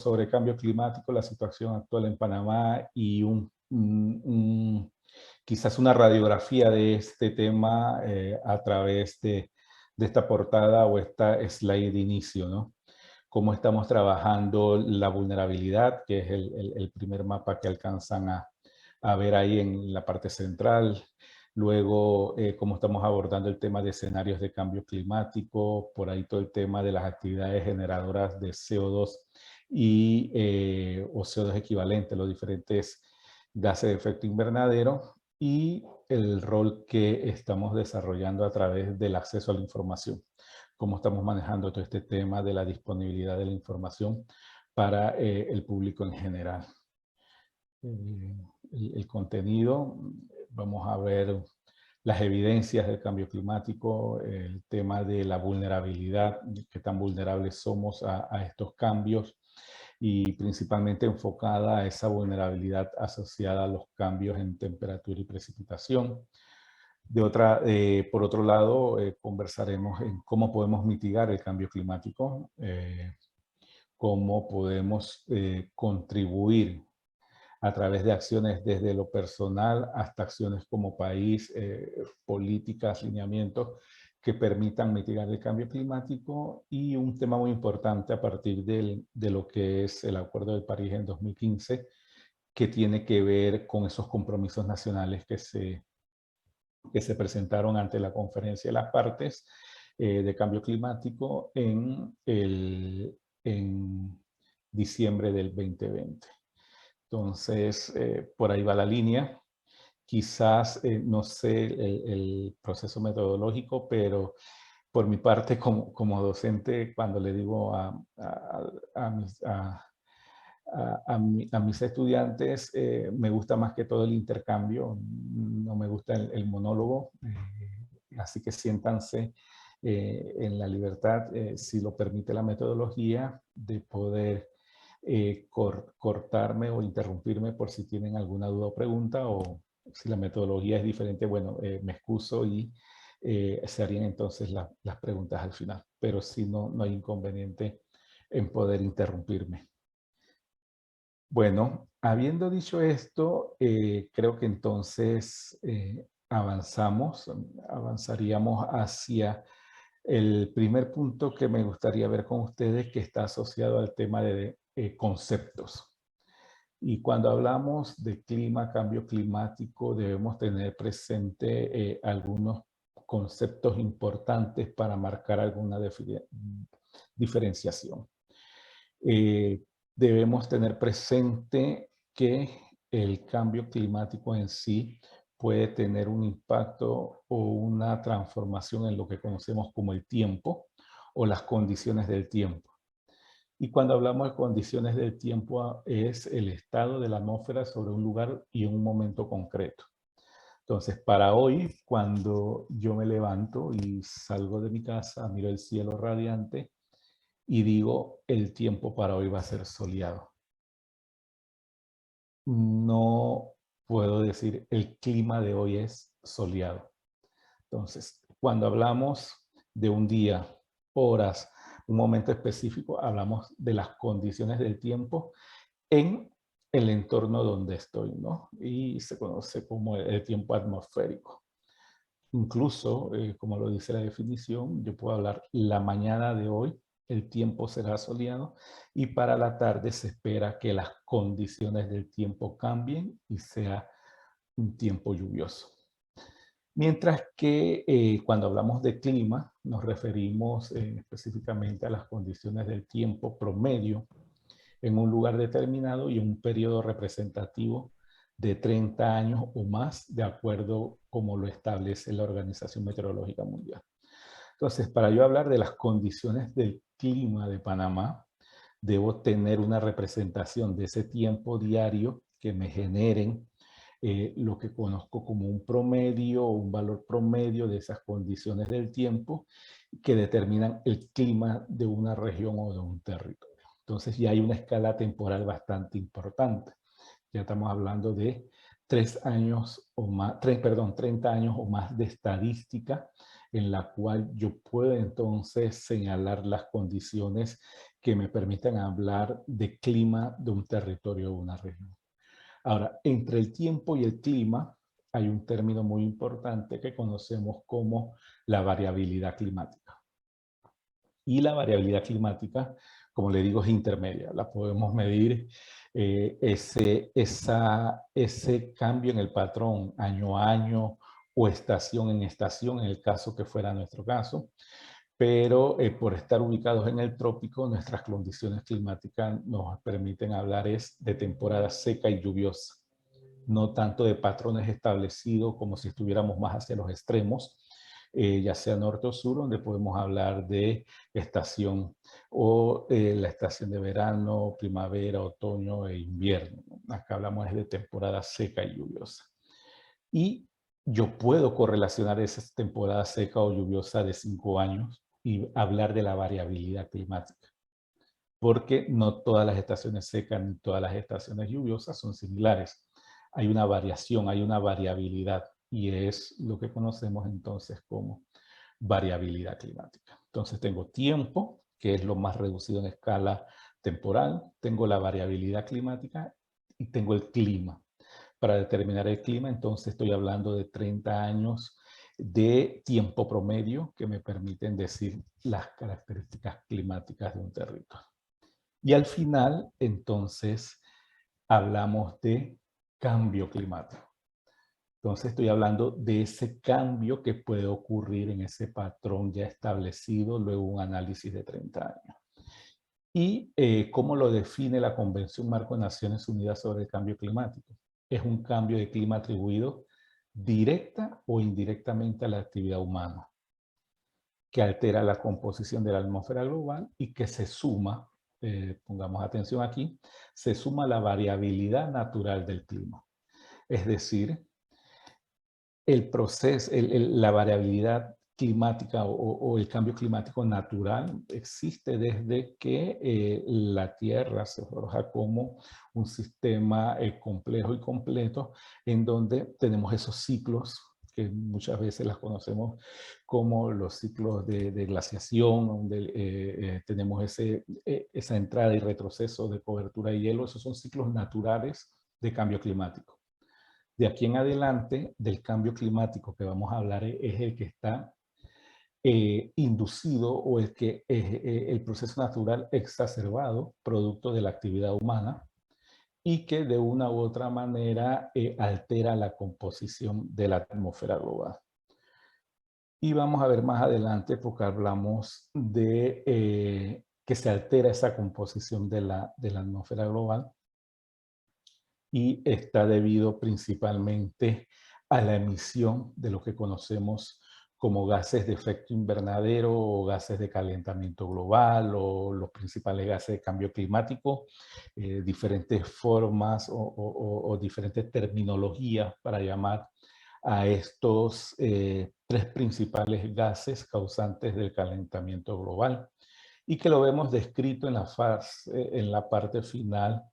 sobre cambio climático, la situación actual en Panamá y quizás una radiografía de este tema a través de esta portada o esta slide de inicio, ¿no? Cómo estamos trabajando la vulnerabilidad, que es el primer mapa que alcanzan a ver ahí en la parte central. Luego, cómo estamos abordando el tema de escenarios de cambio climático, por ahí todo el tema de las actividades generadoras de CO2 o CO2 equivalente, los diferentes gases de efecto invernadero y el rol que estamos desarrollando a través del acceso a la información. Cómo estamos manejando todo este tema de la disponibilidad de la información para el público en general. El contenido, vamos a ver las evidencias del cambio climático, el tema de la vulnerabilidad, qué tan vulnerables somos a estos cambios y principalmente enfocada a esa vulnerabilidad asociada a los cambios en temperatura y precipitación. Por otro lado, conversaremos en cómo podemos mitigar el cambio climático, cómo podemos contribuir a través de acciones desde lo personal hasta acciones como país, políticas, lineamientos que permitan mitigar el cambio climático y un tema muy importante a partir de lo que es el Acuerdo de París en 2015, que tiene que ver con esos compromisos nacionales que se presentaron ante la Conferencia de las Partes de Cambio Climático en diciembre del 2020. Entonces, por ahí va la línea. Quizás, no sé el proceso metodológico, pero por mi parte como docente, cuando le digo a mis estudiantes, me gusta más que todo el intercambio, no me gusta el monólogo, así que siéntanse en la libertad, si lo permite la metodología, de poder cortarme o interrumpirme por si tienen alguna duda o pregunta, o si la metodología es diferente, bueno, me excuso y se harían entonces las preguntas al final, pero si no, no hay inconveniente en poder interrumpirme. Bueno, habiendo dicho esto, creo que entonces avanzaríamos hacia el primer punto que me gustaría ver con ustedes, que está asociado al tema de conceptos. Y cuando hablamos de clima, cambio climático, debemos tener presente algunos conceptos importantes para marcar alguna diferenciación. Debemos tener presente que el cambio climático en sí puede tener un impacto o una transformación en lo que conocemos como el tiempo o las condiciones del tiempo. Y cuando hablamos de condiciones del tiempo, es el estado de la atmósfera sobre un lugar y un momento concreto. Entonces, para hoy, cuando yo me levanto y salgo de mi casa, miro el cielo radiante y digo, el tiempo para hoy va a ser soleado. No puedo decir, el clima de hoy es soleado. Entonces, cuando hablamos de un día, horas, un momento específico, hablamos de las condiciones del tiempo en el entorno donde estoy, ¿no? Y se conoce como el tiempo atmosférico. Incluso, como lo dice la definición, yo puedo hablar la mañana de hoy, el tiempo será soleado y para la tarde se espera que las condiciones del tiempo cambien y sea un tiempo lluvioso. Mientras que cuando hablamos de clima, nos referimos específicamente a las condiciones del tiempo promedio en un lugar determinado y un periodo representativo de 30 años o más, de acuerdo como lo establece la Organización Meteorológica Mundial. Entonces, para yo hablar de las condiciones del clima de Panamá, debo tener una representación de ese tiempo diario que me generen lo que conozco como un promedio o un valor promedio de esas condiciones del tiempo que determinan el clima de una región o de un territorio. Entonces ya hay una escala temporal bastante importante. Ya estamos hablando de 30 años o más de estadística en la cual yo puedo entonces señalar las condiciones que me permitan hablar de clima de un territorio o una región. Ahora, entre el tiempo y el clima hay un término muy importante que conocemos como la variabilidad climática. Y la variabilidad climática, como le digo, es intermedia. La podemos medir ese cambio en el patrón año a año o estación en estación, en el caso que fuera nuestro caso. Pero por estar ubicados en el trópico, nuestras condiciones climáticas nos permiten hablar de temporada seca y lluviosa, no tanto de patrones establecidos como si estuviéramos más hacia los extremos, ya sea norte o sur, donde podemos hablar de estación o la estación de verano, primavera, otoño e invierno. Acá hablamos de temporada seca y lluviosa. Y yo puedo correlacionar esa temporada seca o lluviosa de 5 años y hablar de la variabilidad climática, porque no todas las estaciones secas ni todas las estaciones lluviosas son similares. Hay una variación, hay una variabilidad, y es lo que conocemos entonces como variabilidad climática. Entonces tengo tiempo, que es lo más reducido en escala temporal, tengo la variabilidad climática y tengo el clima. Para determinar el clima, entonces estoy hablando de 30 años de tiempo promedio que me permiten decir las características climáticas de un territorio. Y al final, entonces, hablamos de cambio climático. Entonces estoy hablando de ese cambio que puede ocurrir en ese patrón ya establecido luego de un análisis de 30 años. ¿Y cómo lo define la Convención Marco de Naciones Unidas sobre el Cambio Climático? Es un cambio de clima atribuido directa o indirectamente a la actividad humana, que altera la composición de la atmósfera global y que se suma, pongamos atención aquí, se suma a la variabilidad natural del clima. Es decir, el proceso, la variabilidad climática o el cambio climático natural existe desde que la Tierra se forja como un sistema complejo y completo, en donde tenemos esos ciclos que muchas veces las conocemos como los ciclos de glaciación, donde tenemos esa entrada y retroceso de cobertura de hielo. Esos son ciclos naturales de cambio climático. De aquí en adelante, del cambio climático que vamos a hablar es el que está inducido o el que el proceso natural exacerbado, producto de la actividad humana, y que de una u otra manera altera la composición de la atmósfera global. Y vamos a ver más adelante, porque hablamos de que se altera esa composición de la atmósfera global, y está debido principalmente a la emisión de lo que conocemos como gases de efecto invernadero o gases de calentamiento global o los principales gases de cambio climático, diferentes formas o diferentes terminologías para llamar a estos tres principales gases causantes del calentamiento global, y que lo vemos descrito en la parte final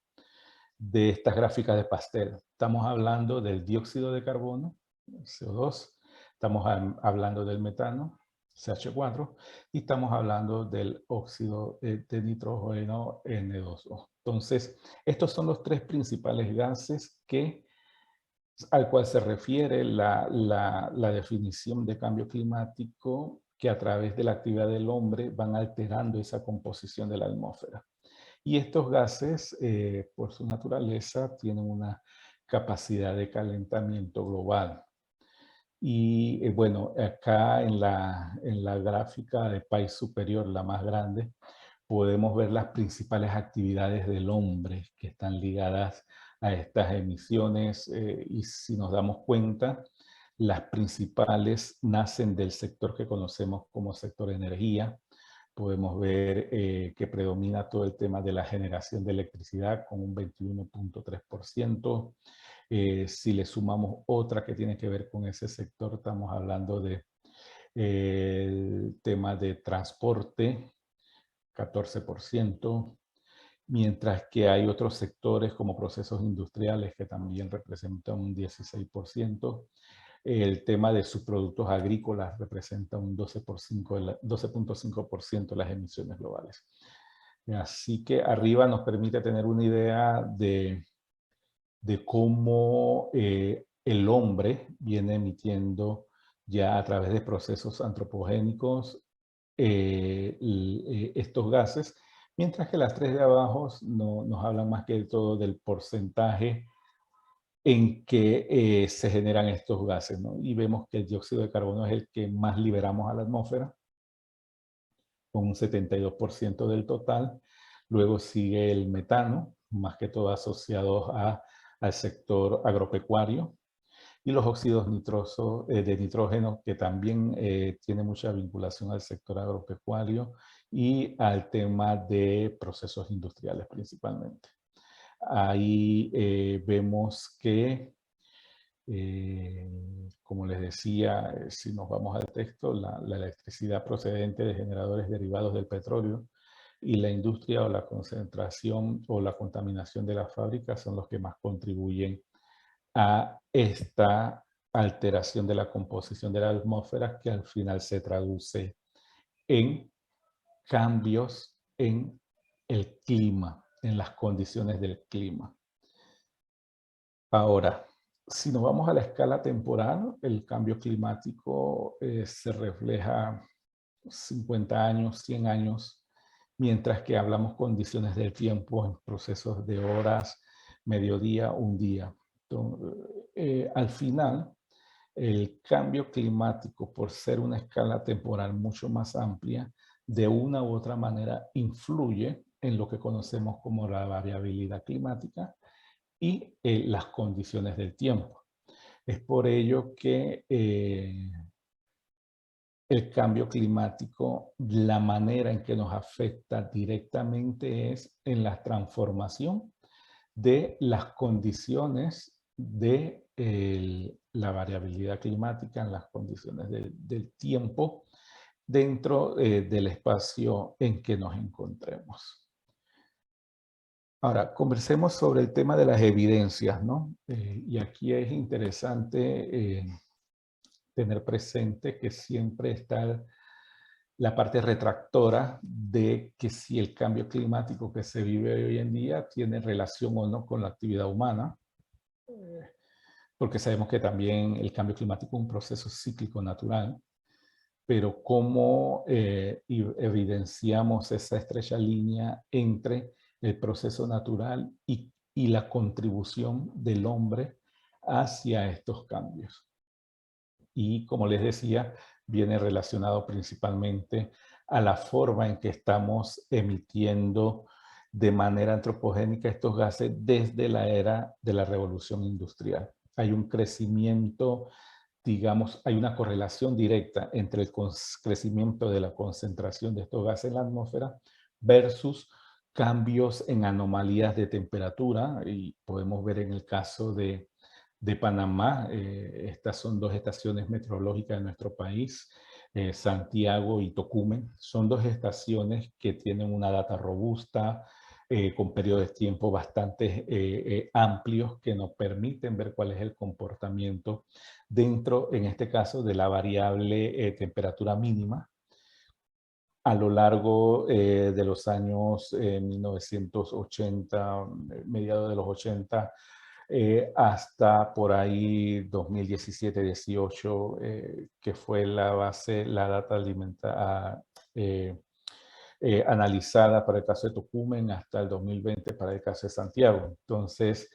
de estas gráficas de pastel. Estamos hablando del dióxido de carbono, CO2, estamos hablando del metano, CH4, y estamos hablando del óxido de nitrógeno, N2O. Entonces, estos son los tres principales gases al cual se refiere la definición de cambio climático, que a través de la actividad del hombre van alterando esa composición de la atmósfera. Y estos gases, por su naturaleza, tienen una capacidad de calentamiento global. Y bueno, acá en la gráfica de país superior, la más grande, podemos ver las principales actividades del hombre que están ligadas a estas emisiones, y si nos damos cuenta, las principales nacen del sector que conocemos como sector energía. Podemos ver que predomina todo el tema de la generación de electricidad con un 21.3%. Si le sumamos otra que tiene que ver con ese sector, estamos hablando de el tema de transporte, 14%, mientras que hay otros sectores como procesos industriales que también representan un 16%. El tema de subproductos agrícolas representa un 12.5% de las emisiones globales. Así que arriba nos permite tener una idea de cómo el hombre viene emitiendo ya a través de procesos antropogénicos estos gases, mientras que las tres de abajo nos hablan más que todo del porcentaje en que se generan estos gases, ¿no? Y vemos que el dióxido de carbono es el que más liberamos a la atmósfera, con un 72% del total. Luego sigue el metano, más que todo asociado al sector agropecuario, y los óxidos nitrosos, de nitrógeno, que también tiene mucha vinculación al sector agropecuario y al tema de procesos industriales principalmente. Ahí vemos que, como les decía, si nos vamos al texto, la electricidad procedente de generadores derivados del petróleo y la industria o la concentración o la contaminación de las fábricas son los que más contribuyen a esta alteración de la composición de la atmósfera, que al final se traduce en cambios en el clima, en las condiciones del clima. Ahora, si nos vamos a la escala temporal, el cambio climático se refleja 50 años, 100 años, mientras que hablamos condiciones del tiempo en procesos de horas, mediodía, un día. Entonces, al final, el cambio climático, por ser una escala temporal mucho más amplia, de una u otra manera influye en lo que conocemos como la variabilidad climática y las condiciones del tiempo. Es por ello que el cambio climático, la manera en que nos afecta directamente es en la transformación de las condiciones de la variabilidad climática, en las condiciones del tiempo dentro del espacio en que nos encontremos. Ahora, conversemos sobre el tema de las evidencias, ¿no? Y aquí es interesante tener presente que siempre está la parte retractora de que si el cambio climático que se vive hoy en día tiene relación o no con la actividad humana, porque sabemos que también el cambio climático es un proceso cíclico natural, pero cómo evidenciamos esa estrecha línea entre el proceso natural y la contribución del hombre hacia estos cambios. Y como les decía, viene relacionado principalmente a la forma en que estamos emitiendo de manera antropogénica estos gases desde la era de la revolución industrial. Hay un crecimiento, digamos, hay una correlación directa entre el crecimiento de la concentración de estos gases en la atmósfera versus cambios en anomalías de temperatura, y podemos ver en el caso de Panamá. Estas son dos estaciones meteorológicas de nuestro país, Santiago y Tocumen. Son dos estaciones que tienen una data robusta, con periodos de tiempo bastante amplios que nos permiten ver cuál es el comportamiento dentro, en este caso, de la variable temperatura mínima a lo largo de los años 1980, mediados de los 80, hasta por ahí 2017-18, que fue la base, la data analizada para el caso de Tocumen, hasta el 2020 para el caso de Santiago. Entonces,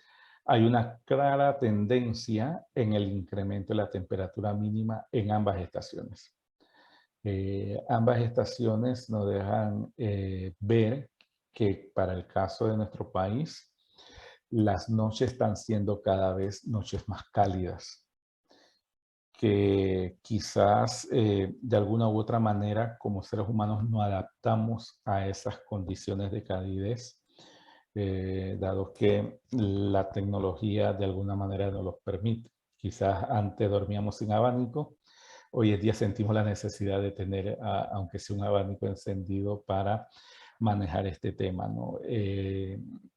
hay una clara tendencia en el incremento de la temperatura mínima en ambas estaciones. Ambas estaciones nos dejan ver que para el caso de nuestro país, las noches están siendo cada vez noches más cálidas, que quizás de alguna u otra manera como seres humanos nos adaptamos a esas condiciones de calidez, dado que la tecnología de alguna manera nos los permite. Quizás antes dormíamos sin abanico, hoy en día sentimos la necesidad de tener, aunque sea un abanico encendido para manejar este tema, ¿no?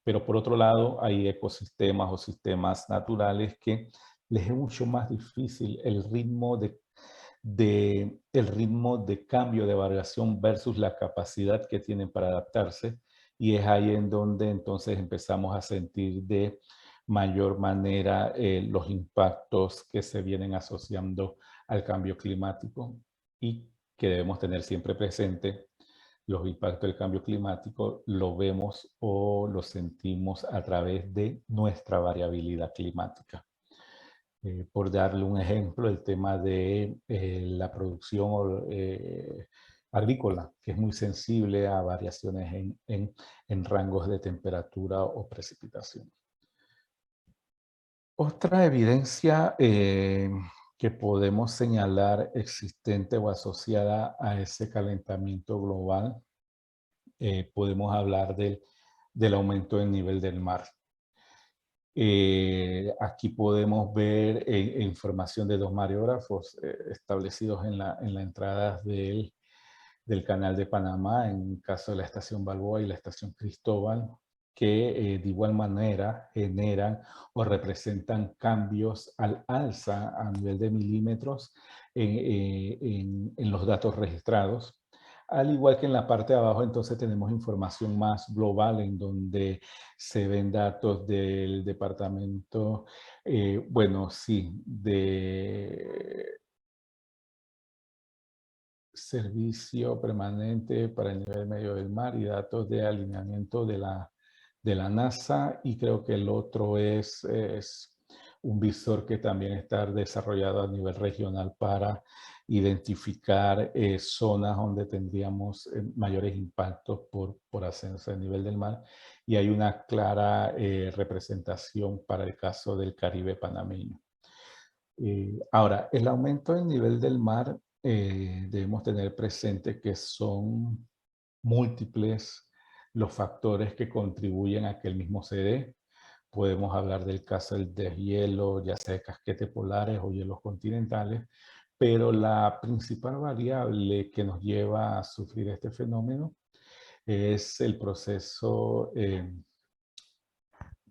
Pero por otro lado, hay ecosistemas o sistemas naturales que les es mucho más difícil el ritmo el ritmo de cambio, de variación versus la capacidad que tienen para adaptarse. y es ahí en donde entonces empezamos a sentir de mayor manera los impactos que se vienen asociando al cambio climático y que debemos tener siempre presente. Los impactos del cambio climático lo vemos o lo sentimos a través de nuestra variabilidad climática. Por darle un ejemplo, el tema de la producción agrícola, que es muy sensible a variaciones en rangos de temperatura o precipitación. Otra evidencia que podemos señalar existente o asociada a ese calentamiento global, podemos hablar del aumento del nivel del mar. Aquí podemos ver información de dos mareógrafos establecidos en la entrada del Canal de Panamá, en el caso de la estación Balboa y la estación Cristóbal, que de igual manera generan o representan cambios al alza a nivel de milímetros en los datos registrados. Al igual que en la parte de abajo, entonces tenemos información más global en donde se ven datos del departamento, bueno, sí, de servicio permanente para el nivel medio del mar y datos de alineamiento de la NASA, y creo que el otro es un visor que también está desarrollado a nivel regional para identificar zonas donde tendríamos mayores impactos por ascenso del nivel del mar, y hay una clara representación para el caso del Caribe panameño. Ahora, el aumento del nivel del mar, debemos tener presente que son múltiples los factores que contribuyen a que el mismo se dé. Podemos hablar del caso del deshielo, ya sea de casquetes polares o hielos continentales, pero la principal variable que nos lleva a sufrir este fenómeno es el proceso de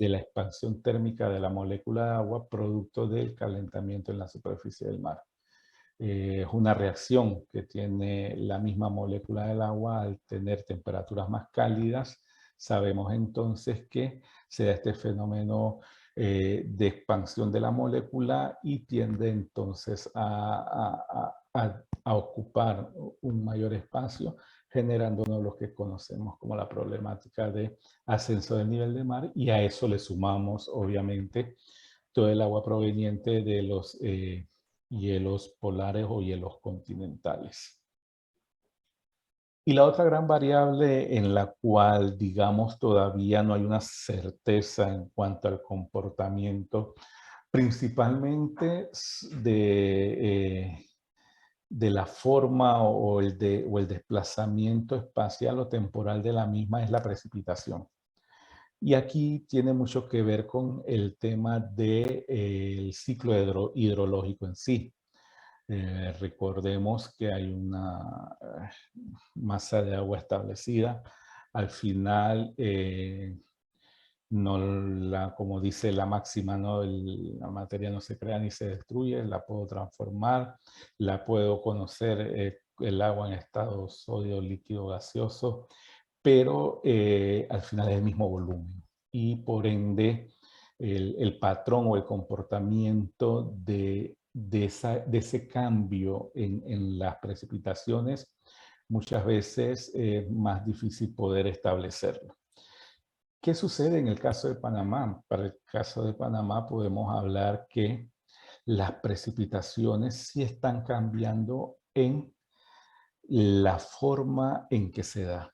la expansión térmica de la molécula de agua producto del calentamiento en la superficie del mar. Es una reacción que tiene la misma molécula del agua al tener temperaturas más cálidas. Sabemos entonces que se da este fenómeno de expansión de la molécula y tiende entonces a ocupar un mayor espacio, generando uno de los que conocemos como la problemática de ascenso del nivel de mar, y a eso le sumamos obviamente todo el agua proveniente de los hielos polares o hielos continentales. Y la otra gran variable en la cual, digamos, todavía no hay una certeza en cuanto al comportamiento, principalmente de la forma o el desplazamiento espacial o temporal de la misma, es la precipitación. Y aquí tiene mucho que ver con el tema del ciclo hidrológico en sí. Recordemos que hay una masa de agua establecida. Al final, no como dice la máxima, ¿no? La materia no se crea ni se destruye, la puedo transformar, la puedo conocer el agua en estado sólido, líquido, gaseoso, pero al final es el mismo volumen. Y por ende, el patrón o el comportamiento de ese cambio en las precipitaciones muchas veces es más difícil poder establecerlo. ¿Qué sucede en el caso de Panamá? Para el caso de Panamá podemos hablar que las precipitaciones sí están cambiando en la forma en que se da.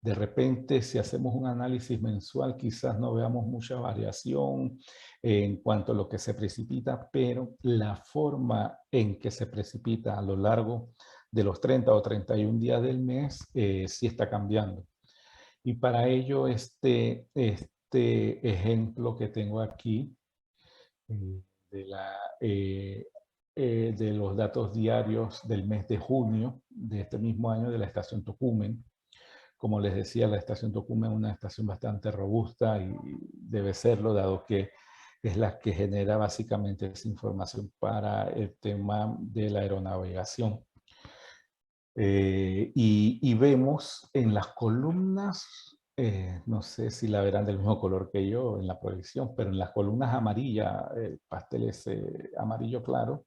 De repente, si hacemos un análisis mensual, quizás no veamos mucha variación en cuanto a lo que se precipita, pero la forma en que se precipita a lo largo de los 30 o 31 días del mes sí está cambiando. Y para ello, este ejemplo que tengo aquí eh, de, de los datos diarios del mes de junio de este mismo año de la estación Tocumen. Como les decía, la estación Tocumen es una estación bastante robusta y debe serlo, dado que es la que genera básicamente esa información para el tema de la aeronavegación. Y vemos en las columnas no sé si la verán del mismo color que yo en la proyección, pero en las columnas amarillas, el pastel es amarillo claro,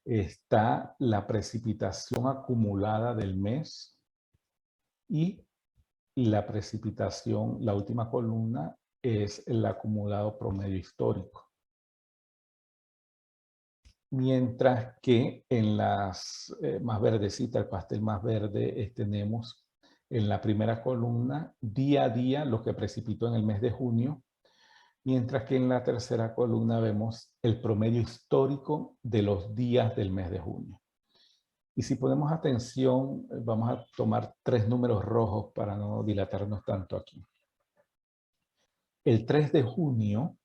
está la precipitación acumulada del mes y la precipitación, la última columna, es el acumulado promedio histórico. Mientras que en las más verdecitas, el pastel más verde, tenemos en la primera columna día a día lo que precipitó en el mes de junio, mientras que en la tercera columna vemos el promedio histórico de los días del mes de junio. Y si ponemos atención, vamos a tomar 3 números rojos para no dilatarnos tanto aquí. El 3 de junio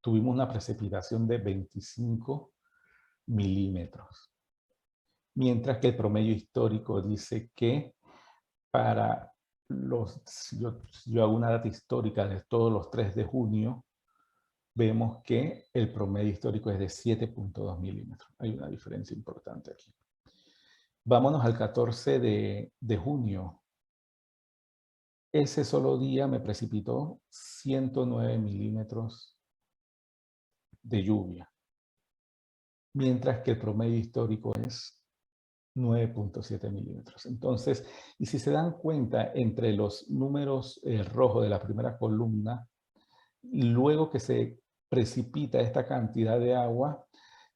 tuvimos una precipitación de 25 milímetros, mientras que el promedio histórico dice que para los, yo hago una data histórica de todos los 3 de junio, vemos que el promedio histórico es de 7.2 milímetros. Hay una diferencia importante aquí. Vámonos al 14 de junio. Ese solo día me precipitó 109 milímetros de lluvia, mientras que el promedio histórico es 9.7 milímetros. Entonces, y si se dan cuenta, entre los números rojos de la primera columna, luego que se precipita esta cantidad de agua,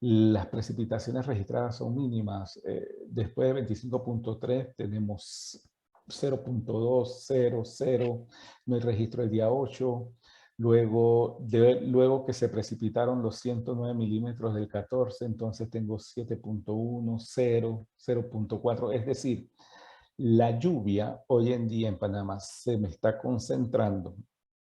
las precipitaciones registradas son mínimas. Después de 25.3 tenemos 0.2, 0, 0, no hay registro el día 8. Luego que se precipitaron los 109 milímetros del 14, entonces tengo 7.1, 0, 0.4. Es decir, la lluvia hoy en día en Panamá se me está concentrando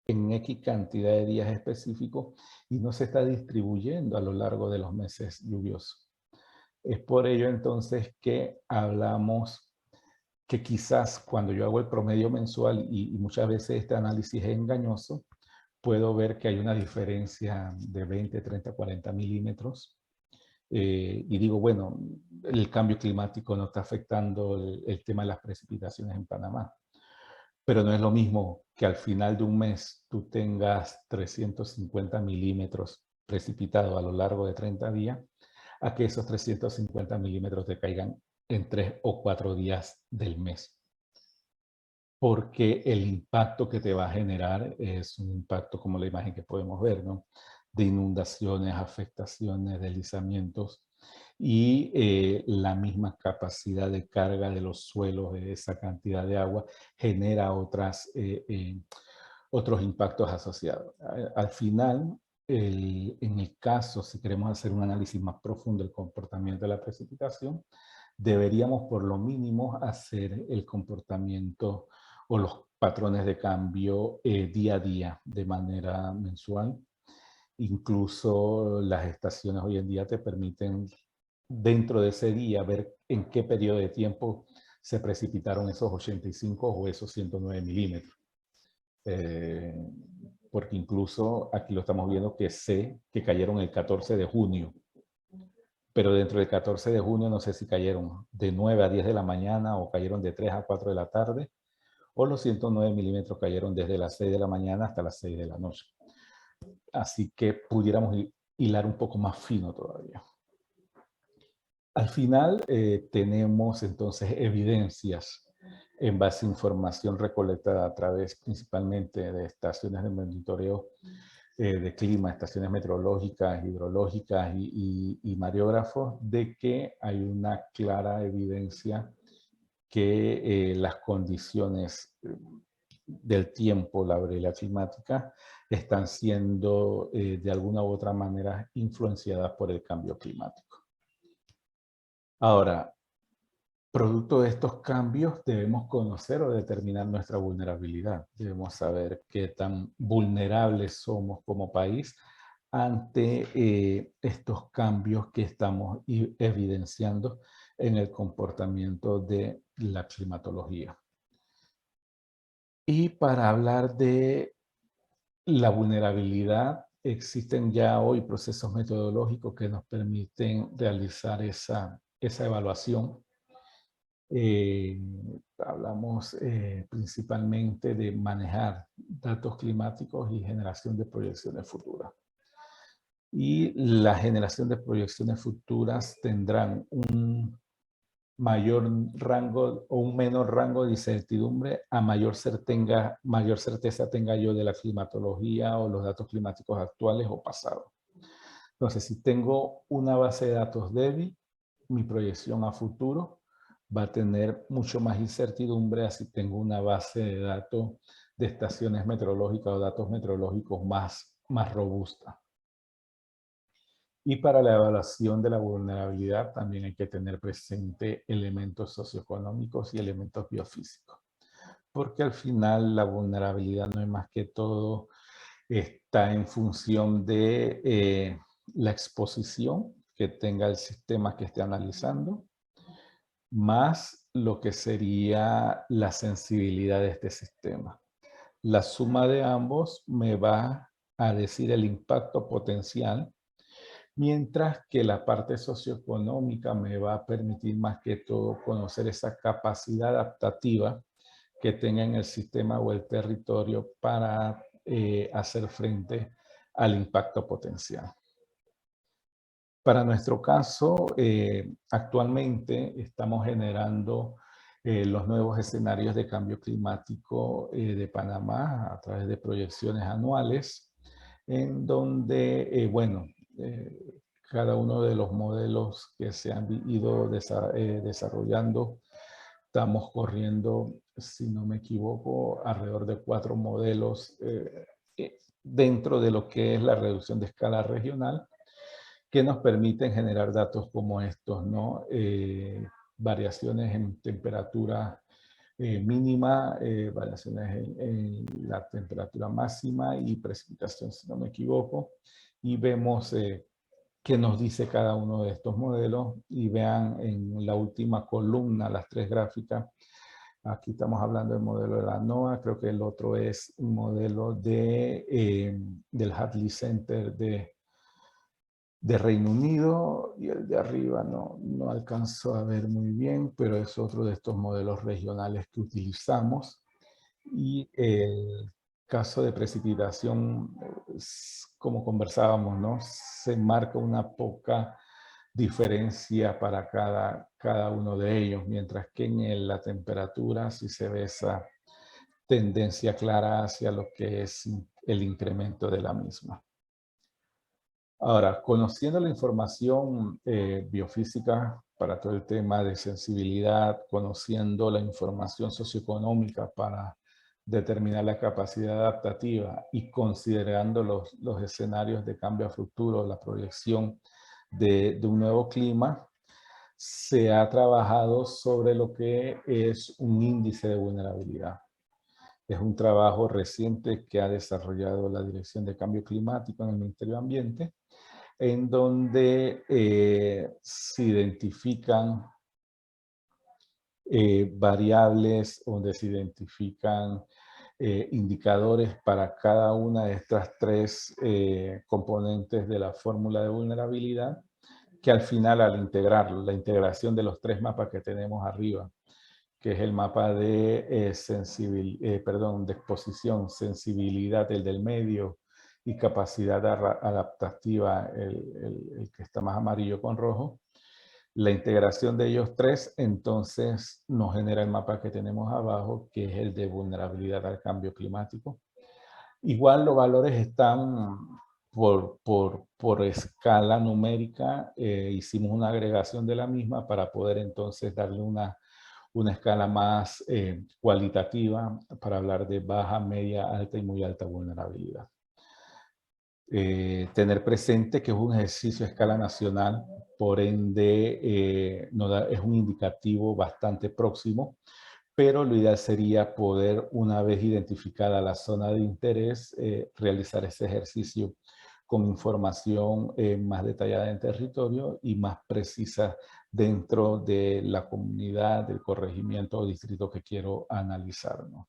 en X cantidad de días específicos y no se está distribuyendo a lo largo de los meses lluviosos. Es por ello entonces que hablamos que quizás cuando yo hago el promedio mensual y muchas veces este análisis es engañoso, puedo ver que hay una diferencia de 20, 30, 40 milímetros. Y digo, bueno, el cambio climático no está afectando el tema de las precipitaciones en Panamá. Pero no es lo mismo que al final de un mes tú tengas 350 milímetros precipitados a lo largo de 30 días, a que esos 350 milímetros te caigan en 3 o 4 días del mes. Porque el impacto que te va a generar es un impacto como la imagen que podemos ver, ¿no? De inundaciones, afectaciones, deslizamientos y la misma capacidad de carga de los suelos de esa cantidad de agua genera otros impactos asociados. Al final, en el caso, si queremos hacer un análisis más profundo del comportamiento de la precipitación, deberíamos por lo mínimo hacer el comportamiento o los patrones de cambio día a día de manera mensual. Incluso las estaciones hoy en día te permiten dentro de ese día ver en qué periodo de tiempo se precipitaron esos 85 o esos 109 milímetros. Porque incluso aquí lo estamos viendo que sé que cayeron el 14 de junio, pero dentro del 14 de junio no sé si cayeron de 9 a 10 de la mañana o cayeron de 3 a 4 de la tarde, o los 109 milímetros cayeron desde las 6 de la mañana hasta las 6 de la noche. Así que pudiéramos hilar un poco más fino todavía. Al final tenemos entonces evidencias en base a información recolectada a través principalmente de estaciones de monitoreo de clima, estaciones meteorológicas, hidrológicas y mareógrafos, de que hay una clara evidencia que las condiciones del tiempo, la variabilidad climática, están siendo de alguna u otra manera influenciadas por el cambio climático. Ahora, producto de estos cambios debemos conocer o determinar nuestra vulnerabilidad. Debemos saber qué tan vulnerables somos como país ante estos cambios que estamos evidenciando en el comportamiento de la climatología. Y para hablar de la vulnerabilidad, existen ya hoy procesos metodológicos que nos permiten realizar esa evaluación. Hablamos principalmente de manejar datos climáticos y generación de proyecciones futuras. Y la generación de proyecciones futuras tendrán un mayor rango o un menor rango de incertidumbre a mayor certeza tenga yo de la climatología o los datos climáticos actuales o pasados. Entonces, si tengo una base de datos débil, mi proyección a futuro va a tener mucho más incertidumbre a si tengo una base de datos de estaciones meteorológicas o datos meteorológicos más robusta. Y para la evaluación de la vulnerabilidad también hay que tener presente elementos socioeconómicos y elementos biofísicos. Porque al final la vulnerabilidad no es más que todo, está en función de la exposición que tenga el sistema que esté analizando, más lo que sería la sensibilidad de este sistema. La suma de ambos me va a decir el impacto potencial, mientras que la parte socioeconómica me va a permitir más que todo conocer esa capacidad adaptativa que tenga en el sistema o el territorio para hacer frente al impacto potencial. Para nuestro caso, actualmente estamos generando los nuevos escenarios de cambio climático de Panamá a través de proyecciones anuales, en donde, cada uno de los modelos que se han ido desarrollando, estamos corriendo, si no me equivoco, alrededor de 4 modelos dentro de lo que es la reducción de escala regional, que nos permiten generar datos como estos, ¿no? Variaciones en temperatura mínima, variaciones en la temperatura máxima y precipitación, si no me equivoco. Y vemos qué nos dice cada uno de estos modelos. Y vean en la última columna, las 3 gráficas. Aquí estamos hablando del modelo de la NOAA. Creo que el otro es un modelo del Hadley Center de Reino Unido, y el de arriba no alcanzo a ver muy bien, pero es otro de estos modelos regionales que utilizamos. Y el caso de precipitación, como conversábamos, ¿no? Se marca una poca diferencia para cada uno de ellos, mientras que en la temperatura sí se ve esa tendencia clara hacia lo que es el incremento de la misma. Ahora, conociendo la información biofísica para todo el tema de sensibilidad, conociendo la información socioeconómica para determinar la capacidad adaptativa y considerando los escenarios de cambio a futuro, la proyección de un nuevo clima, se ha trabajado sobre lo que es un índice de vulnerabilidad. Es un trabajo reciente que ha desarrollado la Dirección de Cambio Climático en el Ministerio de Ambiente, en donde se identifican variables, donde se identifican indicadores para cada una de estas 3 componentes de la fórmula de vulnerabilidad, que al final, al integrarlo, la integración de los 3 mapas que tenemos arriba, que es el mapa de de exposición, sensibilidad, el del medio, y capacidad adaptativa, el que está más amarillo con rojo. La integración de ellos 3, entonces, nos genera el mapa que tenemos abajo, que es el de vulnerabilidad al cambio climático. Igual los valores están por escala numérica. Hicimos una agregación de la misma para poder entonces darle una escala más cualitativa para hablar de baja, media, alta y muy alta vulnerabilidad. Tener presente que es un ejercicio a escala nacional, por ende es un indicativo bastante próximo, pero lo ideal sería poder, una vez identificada la zona de interés, realizar ese ejercicio con información más detallada en territorio y más precisa dentro de la comunidad, del corregimiento o distrito que quiero analizar, ¿no?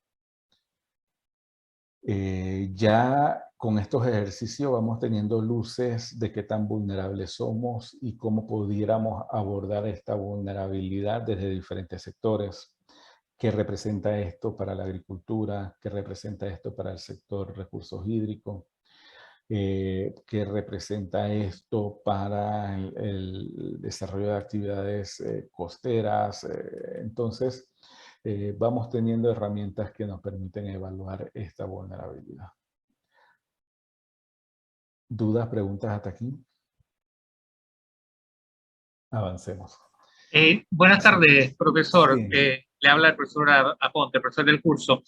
Ya con estos ejercicios vamos teniendo luces de qué tan vulnerables somos y cómo pudiéramos abordar esta vulnerabilidad desde diferentes sectores. ¿Qué representa esto para la agricultura? ¿Qué representa esto para el sector recursos hídricos? ¿Qué representa esto para el desarrollo de actividades costeras? Entonces, vamos teniendo herramientas que nos permiten evaluar esta vulnerabilidad. ¿Dudas, preguntas hasta aquí? Avancemos. Buenas tardes, profesor. Sí. Le habla el profesor Aponte, profesor del curso.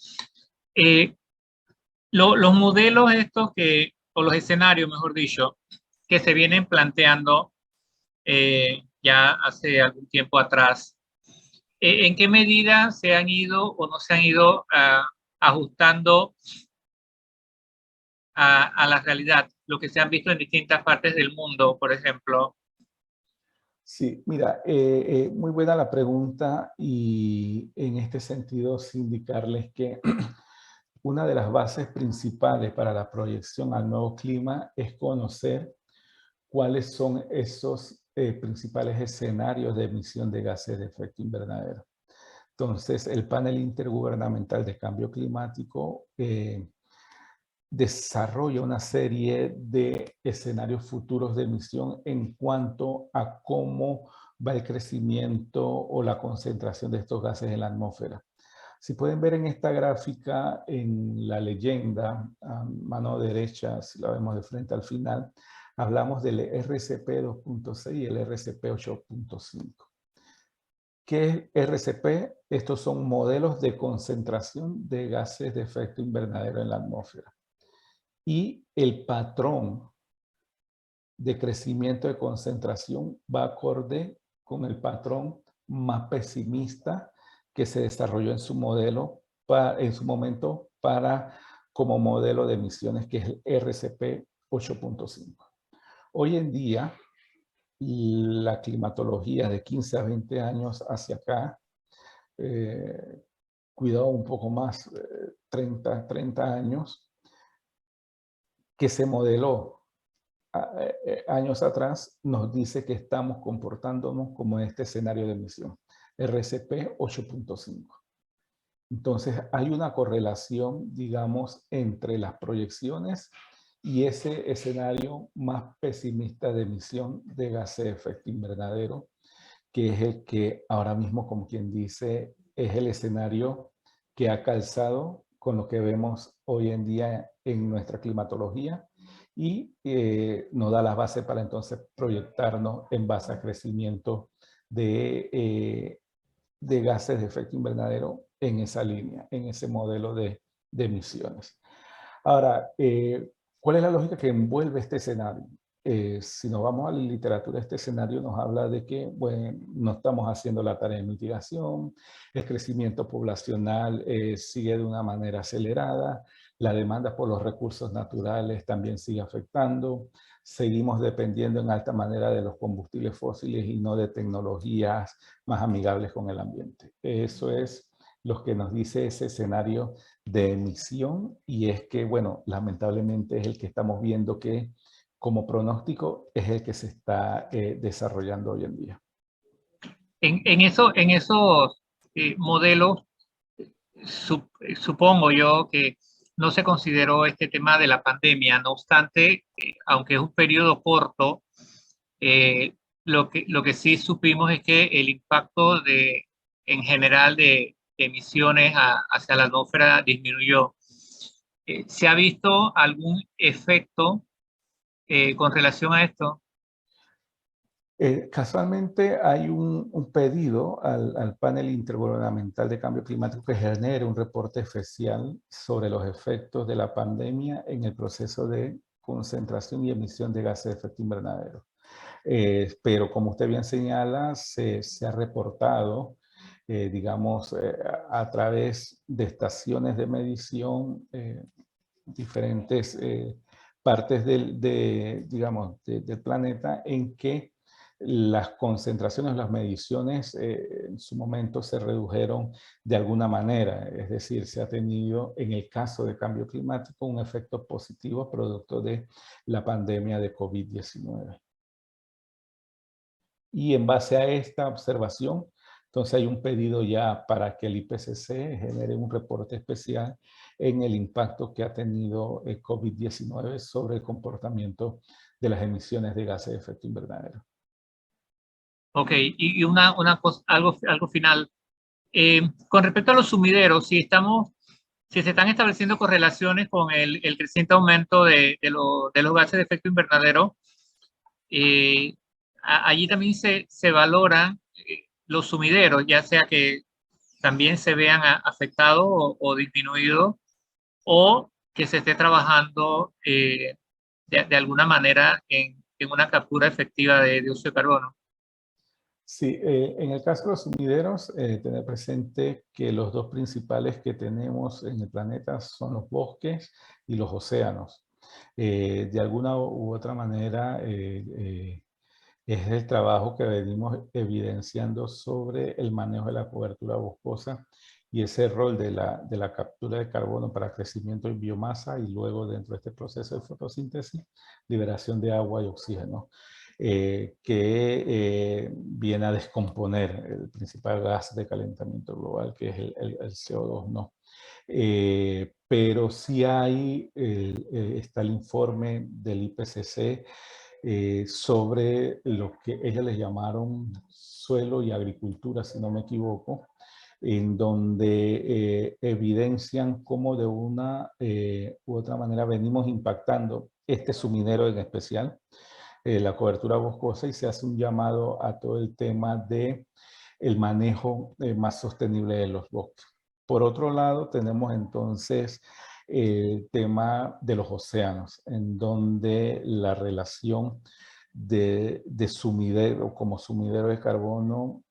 Los modelos estos o los escenarios, mejor dicho, que se vienen planteando ya hace algún tiempo atrás, ¿en qué medida se han ido o no se han ido ajustando a la realidad? Lo que se han visto en distintas partes del mundo, por ejemplo. Sí, mira, muy buena la pregunta y en este sentido, sí indicarles que una de las bases principales para la proyección al nuevo clima es conocer cuáles son esos principales escenarios de emisión de gases de efecto invernadero. Entonces, el panel intergubernamental de cambio climático desarrolla una serie de escenarios futuros de emisión en cuanto a cómo va el crecimiento o la concentración de estos gases en la atmósfera. Si pueden ver en esta gráfica, en la leyenda, a mano derecha, si la vemos de frente al final, hablamos del RCP 2.6 y el RCP 8.5. ¿Qué es RCP? Estos son modelos de concentración de gases de efecto invernadero en la atmósfera. Y el patrón de crecimiento de concentración va acorde con el patrón más pesimista que se desarrolló en su modelo, en su momento, como modelo de emisiones, que es el RCP 8.5. Hoy en día, la climatología de 15 a 20 años hacia acá, cuidado un poco más, 30 años, que se modeló años atrás, nos dice que estamos comportándonos como en este escenario de emisión, RCP 8.5. Entonces, hay una correlación, digamos, entre las proyecciones y ese escenario más pesimista de emisión de gases de efecto invernadero, que es el que ahora mismo, como quien dice, es el escenario que ha calzado con lo que vemos hoy en día en nuestra climatología y nos da las bases para entonces proyectarnos en base a crecimiento de gases de efecto invernadero en esa línea, en ese modelo de emisiones. Ahora, ¿cuál es la lógica que envuelve este escenario? Si nos vamos a la literatura, este escenario nos habla de que, bueno, no estamos haciendo la tarea de mitigación, el crecimiento poblacional sigue de una manera acelerada, la demanda por los recursos naturales también sigue afectando, seguimos dependiendo en alta manera de los combustibles fósiles y no de tecnologías más amigables con el ambiente. Eso es lo que nos dice ese escenario de emisión y es que, bueno, lamentablemente es el que estamos viendo que como pronóstico es el que se está desarrollando hoy en día. En esos modelos, supongo yo que no se consideró este tema de la pandemia. No obstante, aunque es un periodo corto, lo que sí supimos es que el impacto en general de emisiones hacia la atmósfera disminuyó. ¿Se ha visto algún efecto con relación a esto? Casualmente hay un pedido al panel intergubernamental de cambio climático que genere un reporte especial sobre los efectos de la pandemia en el proceso de concentración y emisión de gases de efecto invernadero. Pero como usted bien señala, se ha reportado, digamos, a través de estaciones de medición, diferentes partes digamos, del planeta en que las concentraciones, las mediciones en su momento se redujeron de alguna manera, es decir, se ha tenido en el caso de cambio climático un efecto positivo producto de la pandemia de COVID-19. Y en base a esta observación, entonces hay un pedido ya para que el IPCC genere un reporte especial en el impacto que ha tenido el COVID-19 sobre el comportamiento de las emisiones de gases de efecto invernadero. Ok, y una cosa, algo final. Con respecto a los sumideros, si se están estableciendo correlaciones con el creciente aumento de los gases de efecto invernadero, allí también se valoran los sumideros, ya sea que también se vean afectados o disminuidos, o que se esté trabajando de alguna manera en una captura efectiva de dióxido de carbono. Sí, en el caso de los sumideros, tener presente que los dos principales que tenemos en el planeta son los bosques y los océanos. De alguna u otra manera, es el trabajo que venimos evidenciando sobre el manejo de la cobertura boscosa y ese rol de la captura de carbono para crecimiento en biomasa y luego dentro de este proceso de fotosíntesis, liberación de agua y oxígeno. Que viene a descomponer el principal gas de calentamiento global, que es el CO2, ¿no? Pero sí hay, está el informe del IPCC sobre lo que ellos les llamaron suelo y agricultura, si no me equivoco, en donde evidencian cómo de una u otra manera venimos impactando este suminero en especial, la cobertura boscosa, y se hace un llamado a todo el tema de el manejo más sostenible de los bosques. Por otro lado, tenemos entonces el tema de los océanos, en donde la relación de sumidero como sumidero de carbono,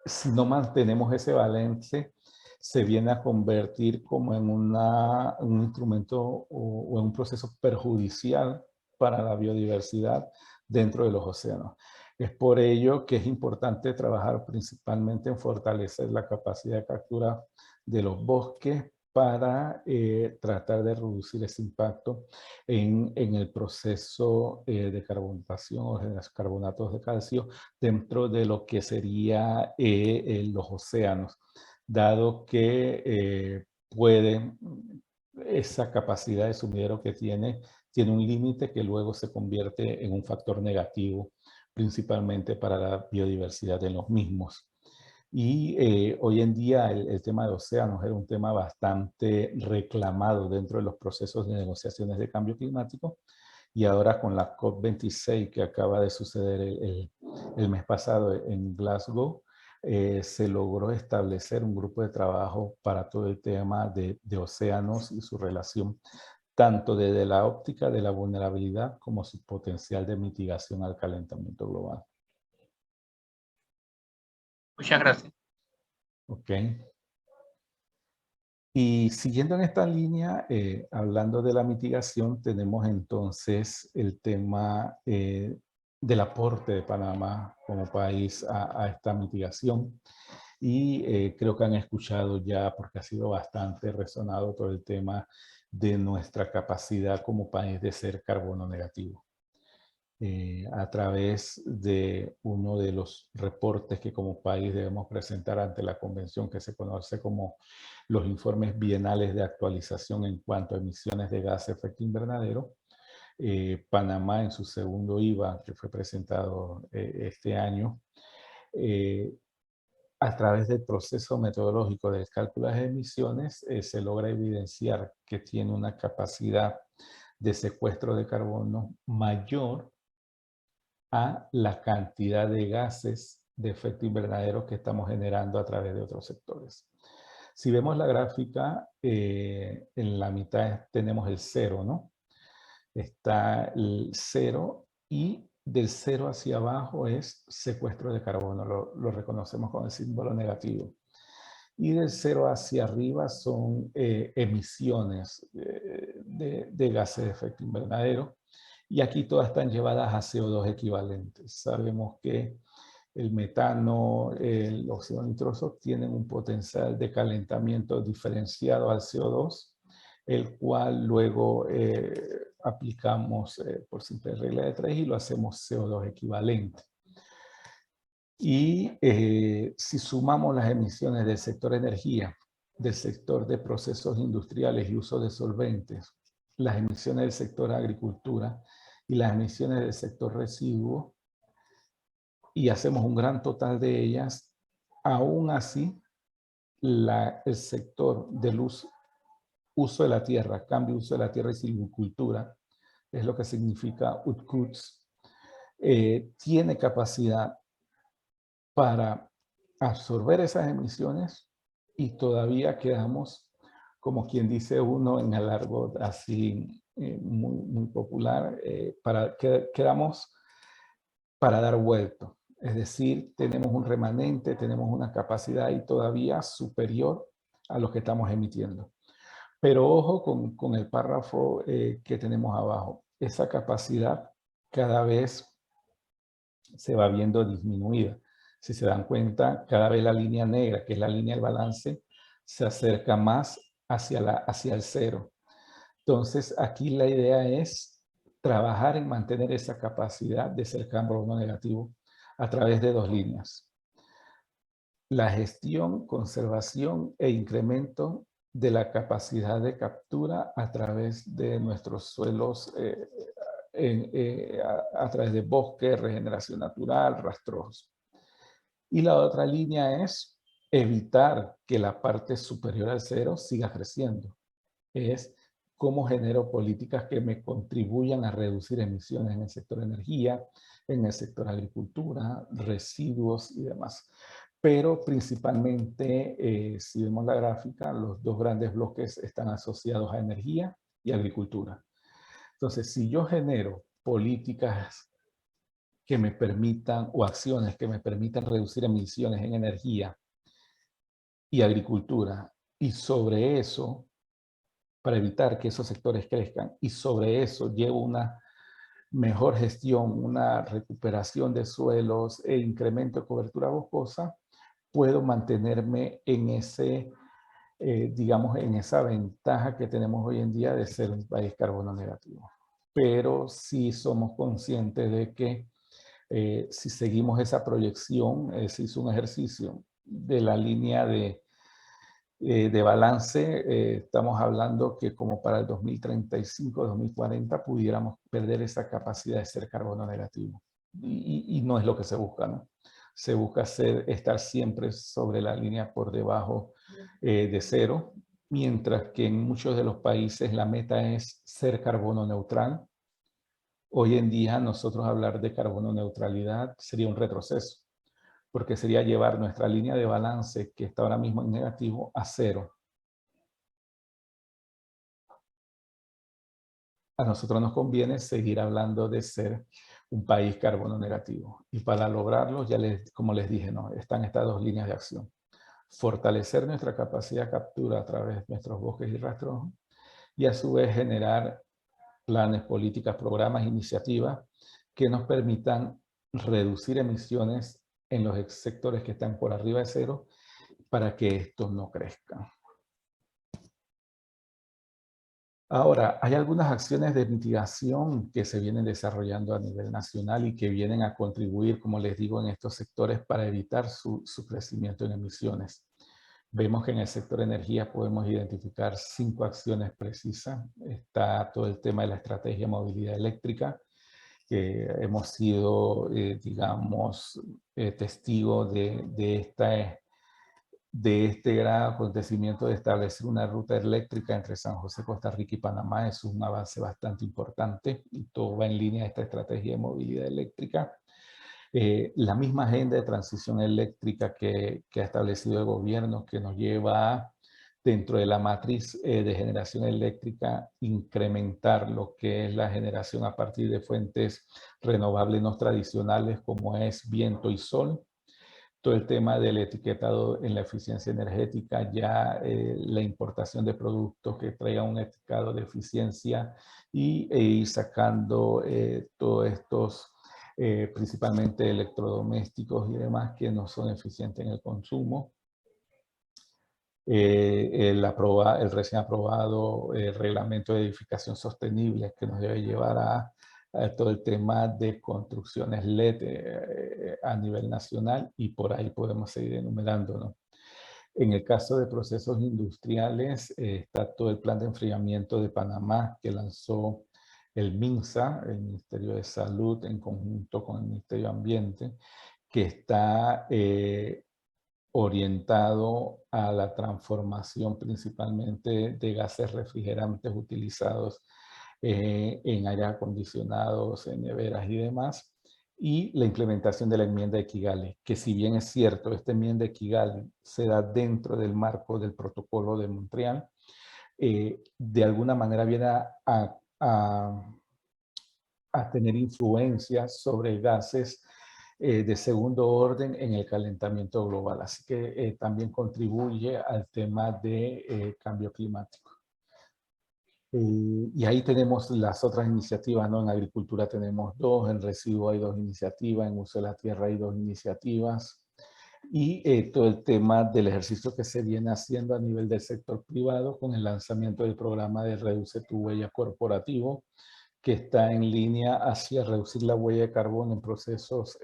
si no mantenemos ese balance, se viene a convertir como en un instrumento o en un proceso perjudicial para la biodiversidad dentro de los océanos. Es por ello que es importante trabajar principalmente en fortalecer la capacidad de captura de los bosques para tratar de reducir ese impacto en el proceso de carbonatación o de los carbonatos de calcio dentro de lo que sería los océanos, dado que pueden, esa capacidad de sumidero que tiene un límite que luego se convierte en un factor negativo, principalmente para la biodiversidad de los mismos. Y hoy en día el tema de océanos era un tema bastante reclamado dentro de los procesos de negociaciones de cambio climático, y ahora con la COP26 que acaba de suceder el mes pasado en Glasgow, se logró establecer un grupo de trabajo para todo el tema de océanos y su relación, tanto desde la óptica de la vulnerabilidad como su potencial de mitigación al calentamiento global. Muchas gracias. Ok. Y siguiendo en esta línea, hablando de la mitigación, tenemos entonces el tema del aporte de Panamá como país a esta mitigación. Y creo que han escuchado ya, porque ha sido bastante resonado todo el tema de nuestra capacidad como país de ser carbono negativo. A través de uno de los reportes que como país debemos presentar ante la convención, que se conoce como los informes bienales de actualización en cuanto a emisiones de gas de efecto invernadero. Panamá en su segundo IVA, que fue presentado este año, a través del proceso metodológico del cálculo de emisiones, se logra evidenciar que tiene una capacidad de secuestro de carbono mayor a la cantidad de gases de efecto invernadero que estamos generando a través de otros sectores. Si vemos la gráfica, en la mitad tenemos el cero, ¿no? Está el cero, y del cero hacia abajo es secuestro de carbono, lo reconocemos con el símbolo negativo. Y del cero hacia arriba son emisiones de gases de efecto invernadero. Y aquí todas están llevadas a CO2 equivalentes. Sabemos que el metano, el óxido nitroso tienen un potencial de calentamiento diferenciado al CO2, el cual luego aplicamos por simple regla de 3 y lo hacemos CO2 equivalente. Y si sumamos las emisiones del sector energía, del sector de procesos industriales y uso de solventes, las emisiones del sector agricultura y las emisiones del sector residuo, y hacemos un gran total de ellas, aún así el sector del uso de la tierra, cambio de uso de la tierra y silvicultura, es lo que significa UTCUTS, tiene capacidad para absorber esas emisiones y todavía quedamos, como quien dice uno en el largo así muy popular, quedamos para dar vuelto. Es decir, tenemos un remanente, tenemos una capacidad y todavía superior a lo que estamos emitiendo. Pero ojo con el párrafo que tenemos abajo. Esa capacidad cada vez se va viendo disminuida. Si se dan cuenta, cada vez la línea negra, que es la línea del balance, se acerca más hacia el cero. Entonces, aquí la idea es trabajar en mantener esa capacidad de ser carbono negativo a través de dos líneas. La gestión, conservación e incremento de la capacidad de captura a través de nuestros suelos, a través de bosque, regeneración natural, rastrojos. Y la otra línea es evitar que la parte superior al cero siga creciendo. Es cómo genero políticas que me contribuyan a reducir emisiones en el sector energía, en el sector agricultura, residuos y demás. Pero principalmente, si vemos la gráfica, los dos grandes bloques están asociados a energía y agricultura. Entonces, si yo genero políticas que me permitan, o acciones que me permitan reducir emisiones en energía y agricultura, y sobre eso, para evitar que esos sectores crezcan, y sobre eso llevo una mejor gestión, una recuperación de suelos e incremento de cobertura boscosa, puedo mantenerme en ese, digamos, en esa ventaja que tenemos hoy en día de ser un país carbono negativo. Pero sí somos conscientes de que si seguimos esa proyección, se hizo un ejercicio de la línea de balance, estamos hablando que como para el 2035, 2040 pudiéramos perder esa capacidad de ser carbono negativo. Y no es lo que se busca, ¿no? Se busca estar siempre sobre la línea por debajo de cero, mientras que en muchos de los países la meta es ser carbono neutral. Hoy en día nosotros hablar de carbono neutralidad sería un retroceso, porque sería llevar nuestra línea de balance, que está ahora mismo en negativo, a cero. A nosotros nos conviene seguir hablando de ser un país carbono negativo. Y para lograrlo, ya como les dije, ¿no? Están estas dos líneas de acción. Fortalecer nuestra capacidad de captura a través de nuestros bosques y rastrojos, y a su vez generar planes, políticas, programas, iniciativas que nos permitan reducir emisiones en los sectores que están por arriba de cero para que estos no crezcan. Ahora, hay algunas acciones de mitigación que se vienen desarrollando a nivel nacional y que vienen a contribuir, como les digo, en estos sectores para evitar su crecimiento en emisiones. Vemos que en el sector energía podemos identificar 5 acciones precisas. Está todo el tema de la estrategia de movilidad eléctrica, que hemos sido, digamos, testigos de este gran acontecimiento de establecer una ruta eléctrica entre San José, Costa Rica y Panamá. Es un avance bastante importante y todo va en línea de esta estrategia de movilidad eléctrica. La misma agenda de transición eléctrica que ha establecido el gobierno, que nos lleva a, dentro de la matriz de generación eléctrica, incrementar lo que es la generación a partir de fuentes renovables no tradicionales como es viento y sol. todo el tema del etiquetado en la eficiencia energética, ya la importación de productos que traigan un etiquetado de eficiencia e ir sacando todos estos, principalmente electrodomésticos y demás, que no son eficientes en el consumo. El recién aprobado reglamento de edificación sostenible que nos debe llevar a todo el tema de construcciones LED a nivel nacional, y por ahí podemos seguir enumerando, ¿no? En el caso de procesos industriales, está todo el plan de enfriamiento de Panamá que lanzó el MINSA, el Ministerio de Salud, en conjunto con el Ministerio de Ambiente, que está orientado a la transformación principalmente de gases refrigerantes utilizados en aire acondicionados, en neveras y demás, y la implementación de la enmienda de Kigali, que si bien es cierto, esta enmienda de Kigali se da dentro del marco del protocolo de Montreal, de alguna manera viene a tener influencia sobre gases de segundo orden en el calentamiento global. Así que también contribuye al tema de cambio climático. Y ahí tenemos las otras iniciativas, ¿no? En agricultura tenemos dos, en residuo hay dos iniciativas, en uso de la tierra hay dos iniciativas. Y todo el tema del ejercicio que se viene haciendo a nivel del sector privado con el lanzamiento del programa de Reduce tu Huella corporativo, que está en línea hacia reducir la huella de carbono en procesos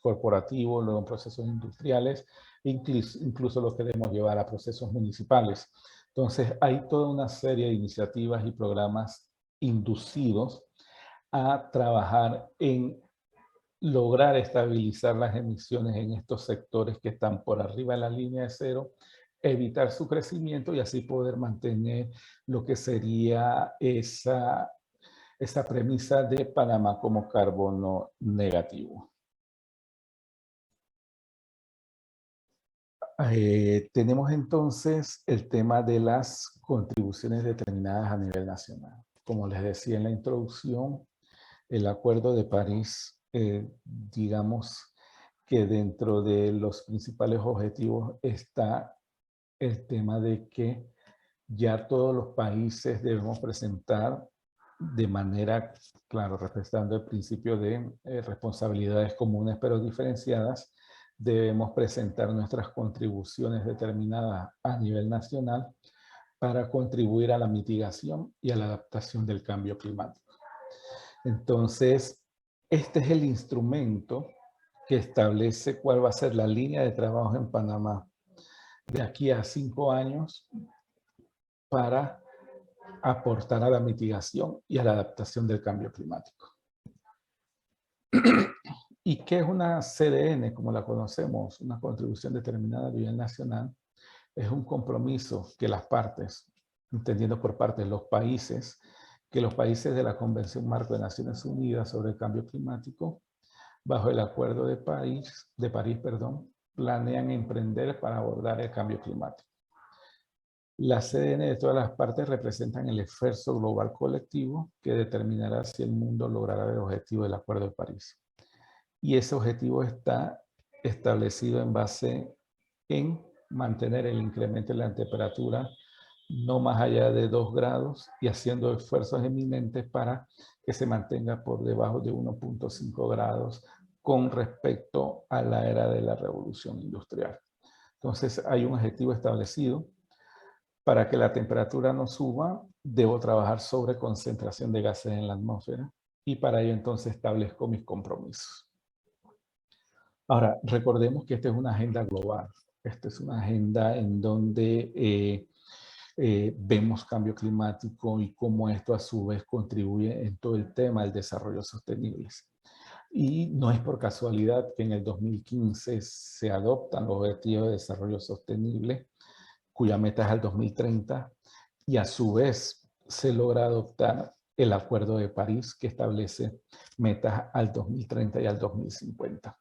corporativos, luego en procesos industriales, incluso lo queremos llevar a procesos municipales. Entonces, hay toda una serie de iniciativas y programas inducidos a trabajar en lograr estabilizar las emisiones en estos sectores que están por arriba de la línea de cero, evitar su crecimiento y así poder mantener lo que sería esa premisa de Panamá como carbono negativo. Tenemos entonces el tema de las contribuciones determinadas a nivel nacional. Como les decía en la introducción, el Acuerdo de París, digamos que dentro de los principales objetivos está el tema de que ya todos los países debemos presentar de manera, claro, respetando el principio de responsabilidades comunes pero diferenciadas, debemos presentar nuestras contribuciones determinadas a nivel nacional para contribuir a la mitigación y a la adaptación del cambio climático. Entonces, este es el instrumento que establece cuál va a ser la línea de trabajo en Panamá de aquí a 5 años para aportar a la mitigación y a la adaptación del cambio climático. ¿Y qué es una CDN, como la conocemos? Una contribución determinada a nivel nacional. Es un compromiso que las partes, entendiendo por partes los países, que los países de la Convención Marco de Naciones Unidas sobre el Cambio Climático, bajo el Acuerdo de París, planean emprender para abordar el cambio climático. Las CDN de todas las partes representan el esfuerzo global colectivo que determinará si el mundo logrará el objetivo del Acuerdo de París. Y ese objetivo está establecido en base en mantener el incremento en la temperatura no más allá de 2 grados y haciendo esfuerzos eminentes para que se mantenga por debajo de 1.5 grados con respecto a la era de la revolución industrial. Entonces hay un objetivo establecido. Para que la temperatura no suba, debo trabajar sobre concentración de gases en la atmósfera y para ello entonces establezco mis compromisos. Ahora, recordemos que esta es una agenda global. Esta es una agenda en donde vemos cambio climático y cómo esto a su vez contribuye en todo el tema del desarrollo sostenible. Y no es por casualidad que en el 2015 se adoptan los Objetivos de Desarrollo Sostenible, cuya meta es al 2030, y a su vez se logra adoptar el Acuerdo de París, que establece metas al 2030 y al 2050.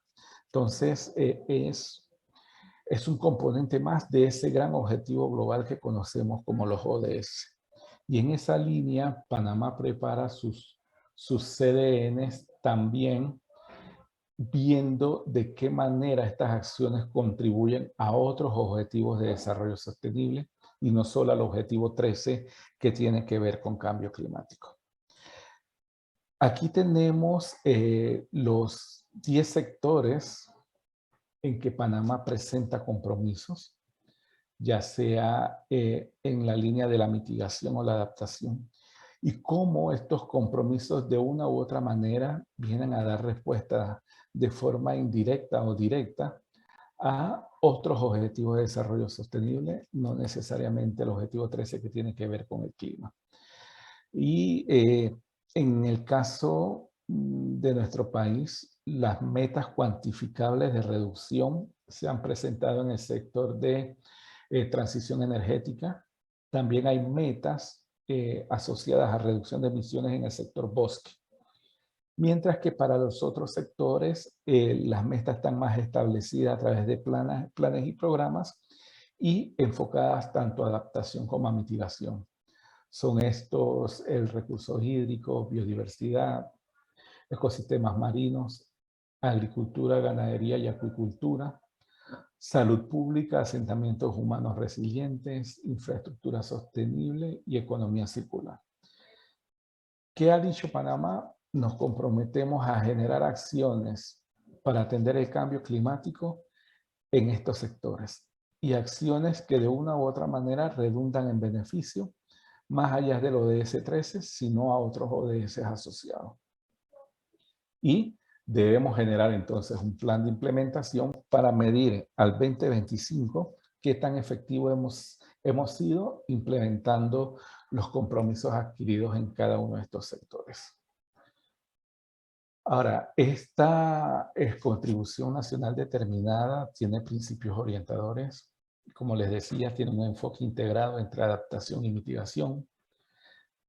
Entonces, es un componente más de ese gran objetivo global que conocemos como los ODS. Y en esa línea, Panamá prepara sus CDNs también viendo de qué manera estas acciones contribuyen a otros objetivos de desarrollo sostenible y no solo al objetivo 13 que tiene que ver con cambio climático. Aquí tenemos los 10 sectores en que Panamá presenta compromisos, ya sea en la línea de la mitigación o la adaptación, y cómo estos compromisos de una u otra manera vienen a dar respuesta de forma indirecta o directa a otros objetivos de desarrollo sostenible, no necesariamente el objetivo 13 que tiene que ver con el clima. Y en el caso de nuestro país, las metas cuantificables de reducción se han presentado en el sector de transición energética. También hay metas asociadas a reducción de emisiones en el sector bosque. Mientras que para los otros sectores, las metas están más establecidas a través de planes y programas y enfocadas tanto a adaptación como a mitigación. Son estos el recurso hídrico, biodiversidad, ecosistemas marinos, agricultura, ganadería y acuicultura, salud pública, asentamientos humanos resilientes, infraestructura sostenible y economía circular. ¿Qué ha dicho Panamá? Nos comprometemos a generar acciones para atender el cambio climático en estos sectores y acciones que de una u otra manera redundan en beneficio más allá del ODS 13, sino a otros ODS asociados. Y debemos generar entonces un plan de implementación para medir al 2025 qué tan efectivo hemos sido implementando los compromisos adquiridos en cada uno de estos sectores. Ahora, esta contribución nacional determinada tiene principios orientadores. Como les decía, tiene un enfoque integrado entre adaptación y mitigación.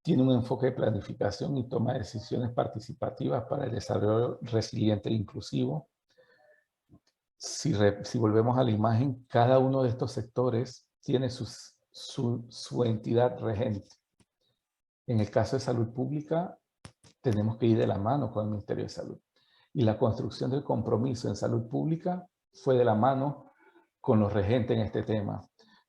Tiene un enfoque de planificación y toma de decisiones participativas para el desarrollo resiliente e inclusivo. Si volvemos a la imagen, cada uno de estos sectores tiene su entidad regente. En el caso de salud pública, tenemos que ir de la mano con el Ministerio de Salud. Y la construcción del compromiso en salud pública fue de la mano con los regentes en este tema.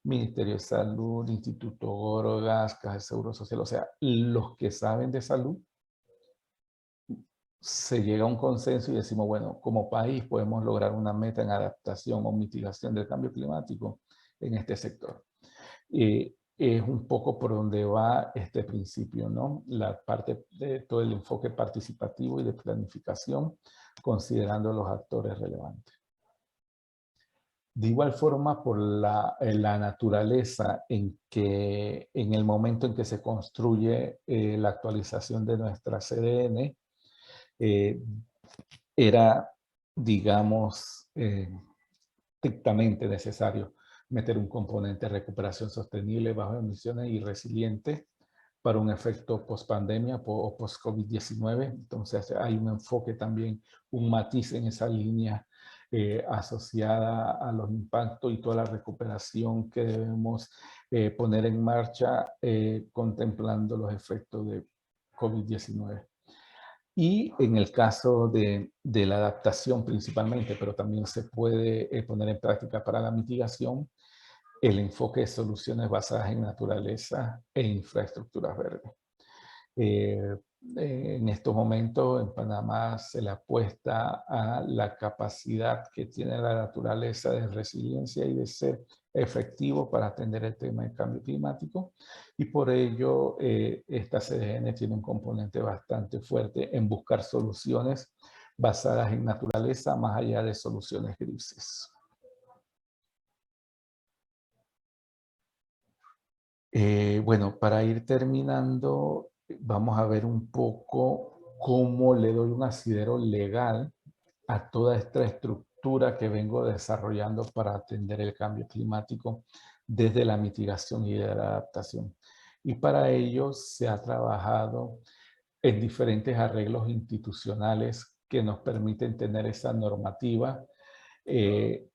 Ministerio de Salud, Instituto Gorgas, Caja de Seguro Social, o sea, los que saben de salud, se llega a un consenso y decimos, bueno, como país podemos lograr una meta en adaptación o mitigación del cambio climático en este sector. Es un poco por donde va este principio, ¿no? La parte de todo el enfoque participativo y de planificación, considerando los actores relevantes. De igual forma, por la naturaleza en el momento en que se construye la actualización de nuestra CDN, era, digamos, estrictamente necesario meter un componente de recuperación sostenible, bajo emisiones y resiliente para un efecto post-pandemia o post-COVID-19. Entonces hay un enfoque también, un matiz en esa línea asociada a los impactos y toda la recuperación que debemos poner en marcha contemplando los efectos de COVID-19. Y en el caso de la adaptación principalmente, pero también se puede poner en práctica para la mitigación, el enfoque de soluciones basadas en naturaleza e infraestructuras verdes. En estos momentos en Panamá se le apuesta a la capacidad que tiene la naturaleza de resiliencia y de ser efectivo para atender el tema del cambio climático, y por ello esta CDN tiene un componente bastante fuerte en buscar soluciones basadas en naturaleza más allá de soluciones grises. Bueno, para ir terminando, vamos a ver un poco cómo le doy un asidero legal a toda esta estructura que vengo desarrollando para atender el cambio climático desde la mitigación y de la adaptación. Y para ello se ha trabajado en diferentes arreglos institucionales que nos permiten tener esa normativa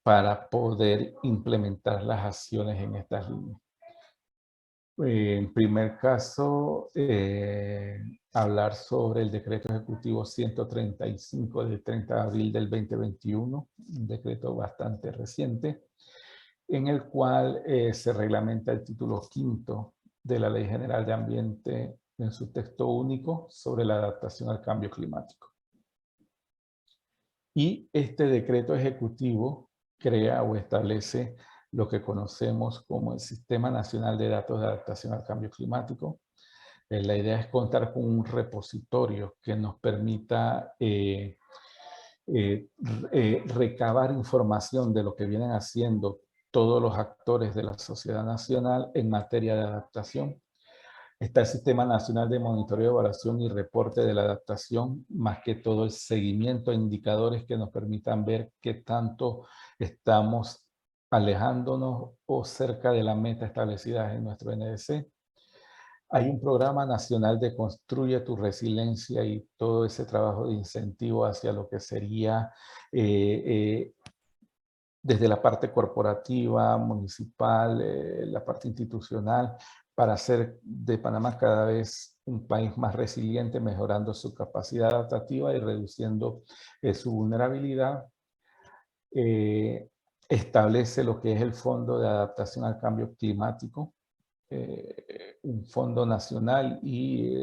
para poder implementar las acciones en estas líneas. En primer caso, hablar sobre el decreto ejecutivo 135 del 30 de abril del 2021, un decreto bastante reciente, en el cual se reglamenta el título quinto de la Ley General de Ambiente en su texto único sobre la adaptación al cambio climático. Y este decreto ejecutivo crea o establece lo que conocemos como el Sistema Nacional de Datos de Adaptación al Cambio Climático. La idea es contar con un repositorio que nos permita recabar información de lo que vienen haciendo todos los actores de la sociedad nacional en materia de adaptación. Está el Sistema Nacional de Monitoreo, Evaluación y Reporte de la Adaptación, más que todo el seguimiento a indicadores que nos permitan ver qué tanto estamos alejándonos o cerca de la meta establecida en nuestro NDC. Hay un programa nacional de Construye tu Resiliencia y todo ese trabajo de incentivo hacia lo que sería desde la parte corporativa, municipal, la parte institucional, para hacer de Panamá cada vez un país más resiliente, mejorando su capacidad adaptativa y reduciendo su vulnerabilidad. Establece lo que es el Fondo de Adaptación al Cambio Climático, un fondo nacional y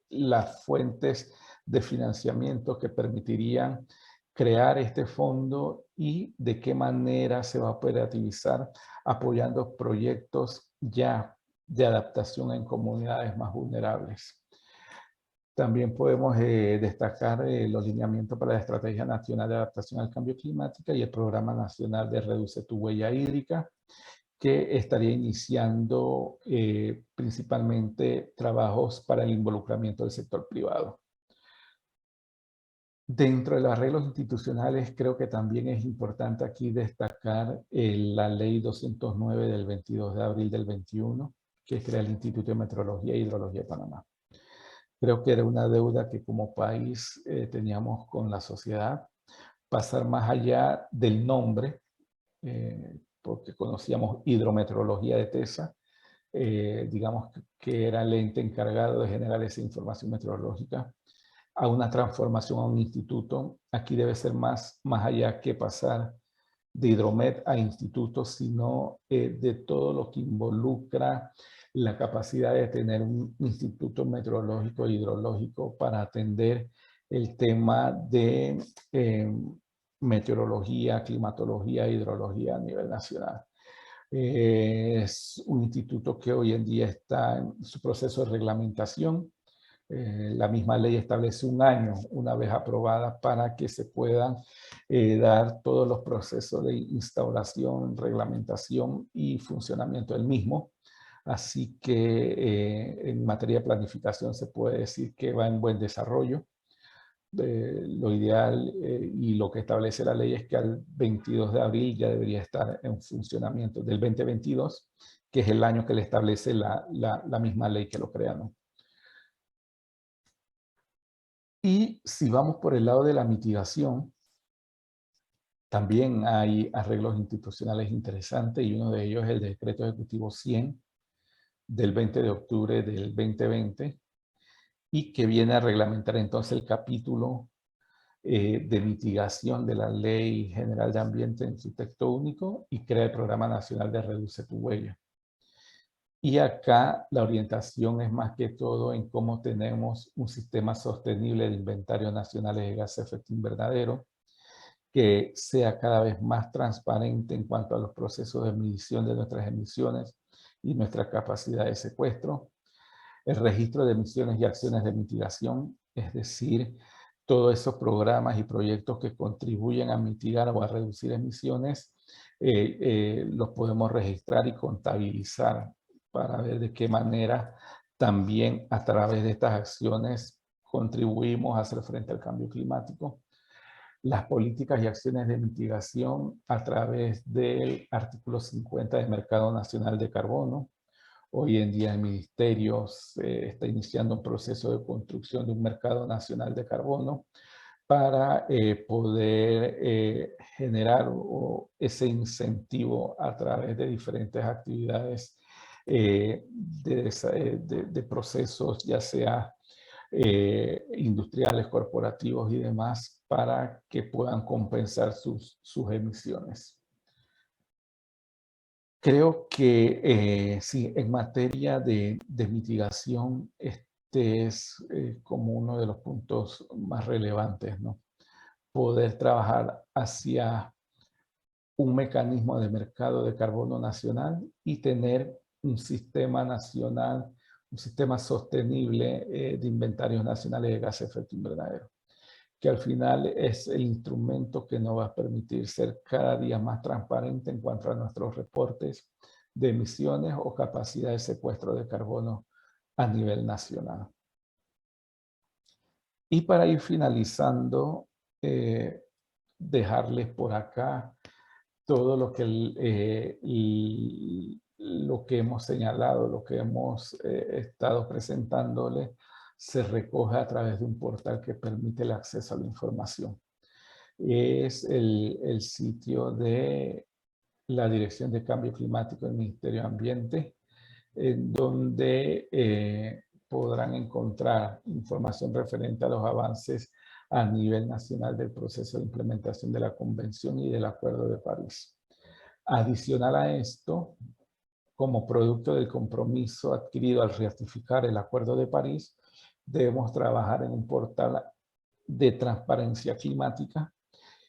las fuentes de financiamiento que permitirían crear este fondo y de qué manera se va a operativizar apoyando proyectos ya de adaptación en comunidades más vulnerables. También podemos destacar los lineamientos para la Estrategia Nacional de Adaptación al Cambio Climático y el Programa Nacional de Reduce tu Huella Hídrica, que estaría iniciando principalmente trabajos para el involucramiento del sector privado. Dentro de los arreglos institucionales, creo que también es importante aquí destacar la Ley 209 del 22 de abril del 21, que crea el Instituto de Meteorología e Hidrología de Panamá. Creo que era una deuda que como país teníamos con la sociedad, pasar más allá del nombre, porque conocíamos hidrometeorología de TESA, digamos que era el ente encargado de generar esa información meteorológica, a una transformación a un instituto. Aquí debe ser más allá que pasar de Hidromet a instituto, sino de todo lo que involucra la capacidad de tener un instituto meteorológico e hidrológico para atender el tema de meteorología, climatología e hidrología a nivel nacional. Es un instituto que hoy en día está en su proceso de reglamentación. La misma ley establece un año, una vez aprobada, para que se puedan dar todos los procesos de instauración, reglamentación y funcionamiento del mismo. Así que en materia de planificación se puede decir que va en buen desarrollo. Lo ideal y lo que establece la ley es que al 22 de abril ya debería estar en funcionamiento del 2022, que es el año que le establece la misma ley que lo crea, ¿no? Y si vamos por el lado de la mitigación, también hay arreglos institucionales interesantes y uno de ellos es el Decreto Ejecutivo 100 del 20 de octubre del 2020 y que viene a reglamentar entonces el capítulo de mitigación de la Ley General de Ambiente en su texto único y crea el Programa Nacional de Reduce tu Huella. Y acá la orientación es más que todo en cómo tenemos un sistema sostenible de inventarios nacionales de gases de efecto invernadero, que sea cada vez más transparente en cuanto a los procesos de medición de nuestras emisiones y nuestra capacidad de secuestro, el registro de emisiones y acciones de mitigación, es decir, todos esos programas y proyectos que contribuyen a mitigar o a reducir emisiones, los podemos registrar y contabilizar para ver de qué manera también a través de estas acciones contribuimos a hacer frente al cambio climático. Las políticas y acciones de mitigación a través del artículo 50 del Mercado Nacional de Carbono. Hoy en día el Ministerio está iniciando un proceso de construcción de un Mercado Nacional de Carbono para poder generar ese incentivo a través de diferentes actividades de procesos, ya sea industriales, corporativos y demás, para que puedan compensar sus emisiones. Creo que sí, en materia de mitigación, este es como uno de los puntos más relevantes, ¿no? Poder trabajar hacia un mecanismo de mercado de carbono nacional y tener un sistema nacional, un sistema sostenible de inventarios nacionales de gases de efecto invernadero, que al final es el instrumento que nos va a permitir ser cada día más transparente en cuanto a nuestros reportes de emisiones o capacidad de secuestro de carbono a nivel nacional. Y para ir finalizando, dejarles por acá todo lo que, lo que hemos señalado, lo que hemos estado presentándoles, se recoge a través de un portal que permite el acceso a la información. Es el sitio de la Dirección de Cambio Climático del Ministerio de Ambiente, en donde podrán encontrar información referente a los avances a nivel nacional del proceso de implementación de la Convención y del Acuerdo de París. Adicional a esto, como producto del compromiso adquirido al ratificar el Acuerdo de París, debemos trabajar en un portal de transparencia climática,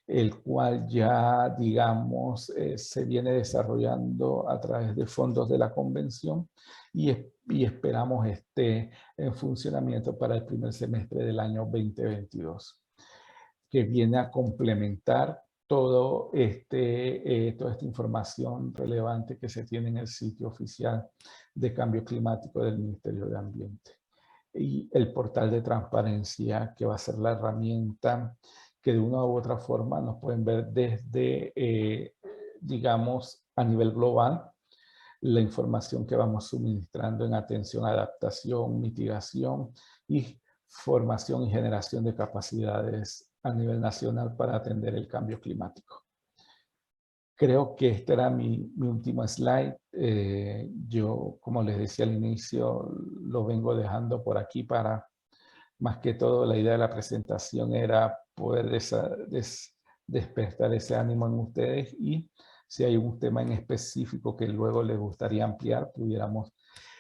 el cual ya, digamos, se viene desarrollando a través de fondos de la Convención y esperamos esté en funcionamiento para el primer semestre del año 2022, que viene a complementar toda esta información relevante que se tiene en el sitio oficial de cambio climático del Ministerio de Ambiente. Y el portal de transparencia, que va a ser la herramienta que de una u otra forma nos pueden ver desde, digamos, a nivel global, la información que vamos suministrando en atención, adaptación, mitigación y formación y generación de capacidades a nivel nacional para atender el cambio climático. Creo que este era mi último slide. Yo, como les decía al inicio, lo vengo dejando por aquí para, más que todo, la idea de la presentación era poder despertar ese ánimo en ustedes, y si hay un tema en específico que luego les gustaría ampliar, pudiéramos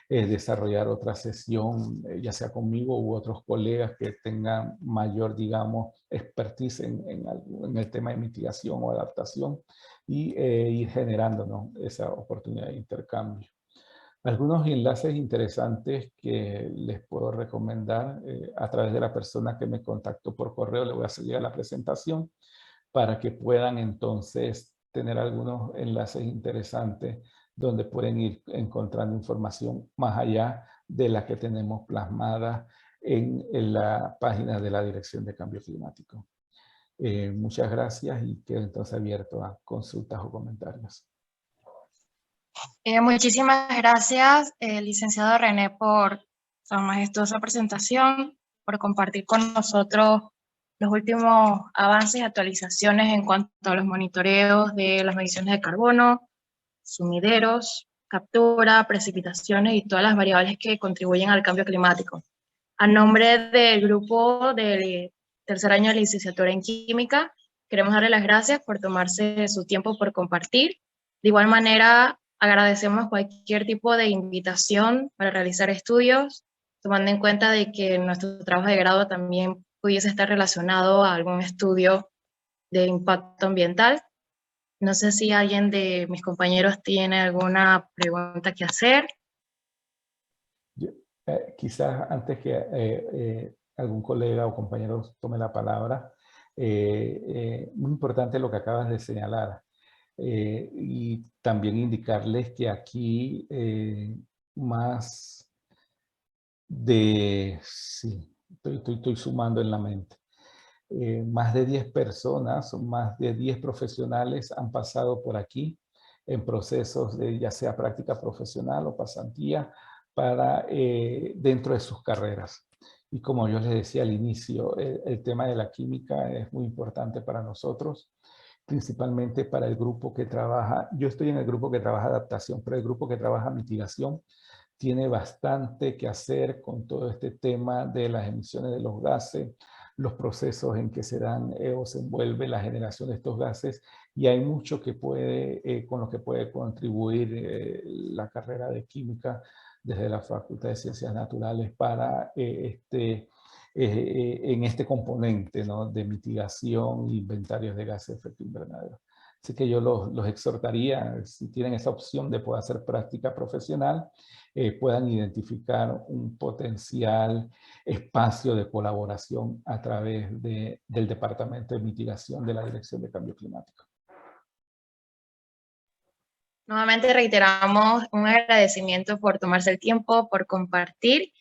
desarrollar otra sesión, ya sea conmigo u otros colegas que tengan mayor, digamos, expertise en el tema de mitigación o adaptación, y ir generando, ¿no?, esa oportunidad de intercambio. Algunos enlaces interesantes que les puedo recomendar a través de la persona que me contactó por correo, le voy a hacer llegar la presentación para que puedan entonces tener algunos enlaces interesantes donde pueden ir encontrando información más allá de la que tenemos plasmada en la página de la Dirección de Cambio Climático. Muchas gracias y quedo entonces abierto a consultas o comentarios. Muchísimas gracias, licenciado René, por su majestuosa presentación, por compartir con nosotros los últimos avances y actualizaciones en cuanto a los monitoreos de las mediciones de carbono, sumideros, captura, precipitaciones y todas las variables que contribuyen al cambio climático. A nombre del grupo del tercer año de licenciatura en Química, queremos darle las gracias por tomarse su tiempo por compartir. De igual manera, agradecemos cualquier tipo de invitación para realizar estudios, tomando en cuenta de que nuestro trabajo de grado también pudiese estar relacionado a algún estudio de impacto ambiental. No sé si alguien de mis compañeros tiene alguna pregunta que hacer. Quizás antes que algún colega o compañero tome la palabra, muy importante lo que acabas de señalar. Y también indicarles que aquí más de, sí, estoy sumando en la mente, más de 10 personas, más de 10 profesionales han pasado por aquí en procesos de ya sea práctica profesional o pasantía para dentro de sus carreras. Y como yo les decía al inicio, el tema de la química es muy importante para nosotros. principalmente para el grupo que trabaja, yo estoy en el grupo que trabaja adaptación, pero el grupo que trabaja mitigación tiene bastante que hacer con todo este tema de las emisiones de los gases, los procesos en que se dan o se envuelve la generación de estos gases, y hay mucho que puede, con lo que puede contribuir la carrera de química desde la Facultad de Ciencias Naturales para en este componente, ¿no?, de mitigación e inventarios de gases de efecto invernadero. Así que yo los exhortaría, si tienen esa opción de poder hacer práctica profesional, puedan identificar un potencial espacio de colaboración a través del Departamento de Mitigación de la Dirección de Cambio Climático. Nuevamente reiteramos un agradecimiento por tomarse el tiempo, por compartir,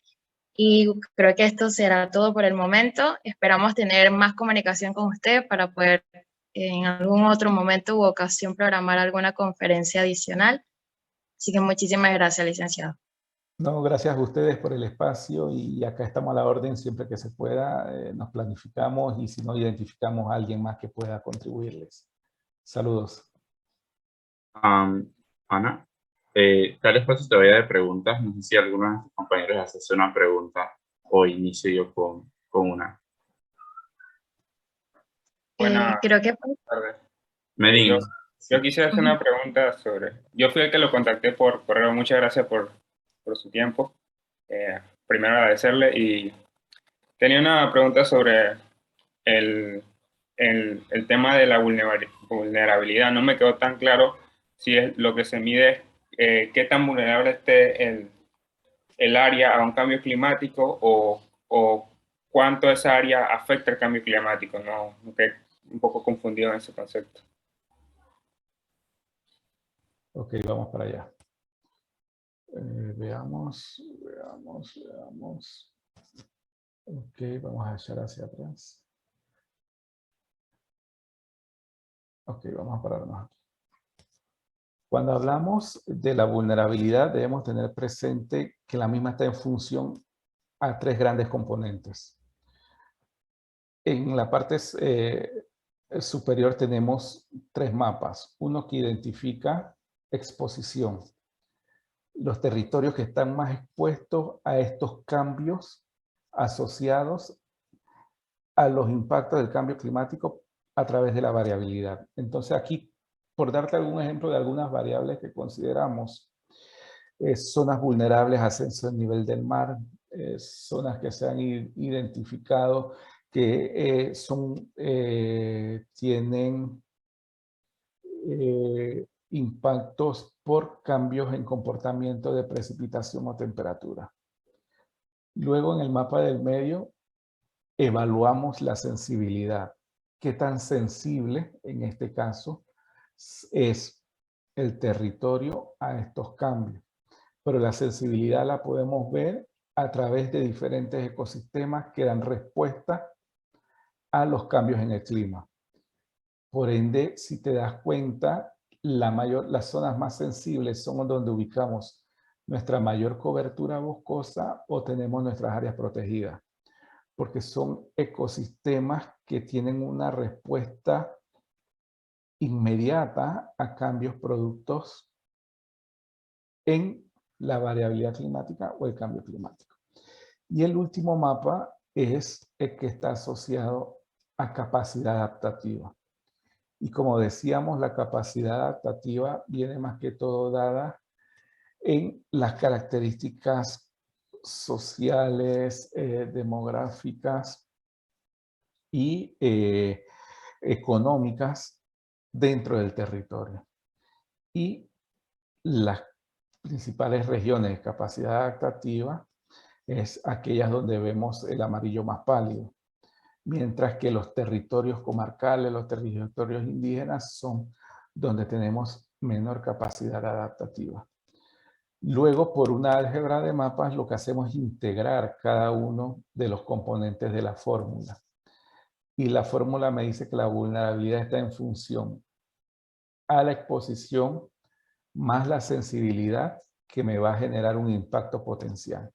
y creo que esto será todo por el momento. Esperamos tener más comunicación con usted para poder en algún otro momento u ocasión programar alguna conferencia adicional. Así que muchísimas gracias, licenciado. No, gracias a ustedes por el espacio, y acá estamos a la orden siempre que se pueda. Nos planificamos, y si no, identificamos a alguien más que pueda contribuirles. Saludos. Ana, tal espacio todavía de preguntas. No sé si alguno de tus compañeros hace una pregunta o inicio yo con una. Buenas Creo que... tardes. Medina. Yo quisiera hacer una pregunta sobre... Yo fui el que lo contacté por correo. Muchas gracias por su tiempo. Primero agradecerle, y tenía una pregunta sobre el tema de la vulnerabilidad. No me quedó tan claro si es lo que se mide, qué tan vulnerable esté el área a un cambio climático, o cuánto esa área afecta el cambio climático. No, quedé un poco confundido en ese concepto. Ok, vamos para allá. Veamos. Ok, vamos a echar hacia atrás. Ok, vamos a pararnos aquí. Cuando hablamos de la vulnerabilidad, debemos tener presente que la misma está en función a tres grandes componentes. En la parte superior tenemos tres mapas. Uno que identifica exposición, los territorios que están más expuestos a estos cambios asociados a los impactos del cambio climático a través de la variabilidad. Entonces aquí, por darte algún ejemplo de algunas variables que consideramos, zonas vulnerables a ascenso del nivel del mar, zonas que se han identificado que tienen impactos por cambios en comportamiento de precipitación o temperatura. Luego, en el mapa del medio, evaluamos la sensibilidad. ¿Qué tan sensible, en este caso, es el territorio a estos cambios? Pero la sensibilidad la podemos ver a través de diferentes ecosistemas que dan respuesta a los cambios en el clima. Por ende, si te das cuenta, las zonas más sensibles son donde ubicamos nuestra mayor cobertura boscosa o tenemos nuestras áreas protegidas, porque son ecosistemas que tienen una respuesta inmediata a cambios productos en la variabilidad climática o el cambio climático. Y el último mapa es el que está asociado a capacidad adaptativa. Y como decíamos, la capacidad adaptativa viene más que todo dada en las características sociales, demográficas y económicas dentro del territorio. Y las principales regiones de capacidad adaptativa es aquellas donde vemos el amarillo más pálido, mientras que los territorios comarcales, los territorios indígenas son donde tenemos menor capacidad adaptativa. Luego, por una álgebra de mapas, lo que hacemos es integrar cada uno de los componentes de la fórmula. Y la fórmula me dice que la vulnerabilidad está en función a la exposición más la sensibilidad que me va a generar un impacto potencial.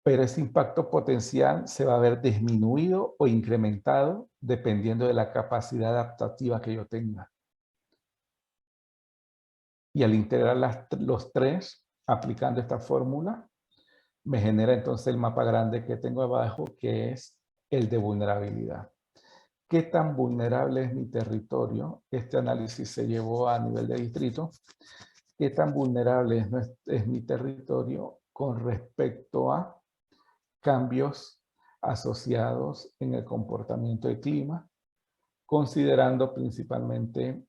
pero ese impacto potencial se va a ver disminuido o incrementado dependiendo de la capacidad adaptativa que yo tenga. Y al integrar los tres, aplicando esta fórmula, me genera entonces el mapa grande que tengo abajo, que es el de vulnerabilidad. ¿Qué tan vulnerable es mi territorio? Este análisis se llevó a nivel de distrito. ¿Qué tan vulnerable es mi territorio con respecto a cambios asociados en el comportamiento del clima, considerando principalmente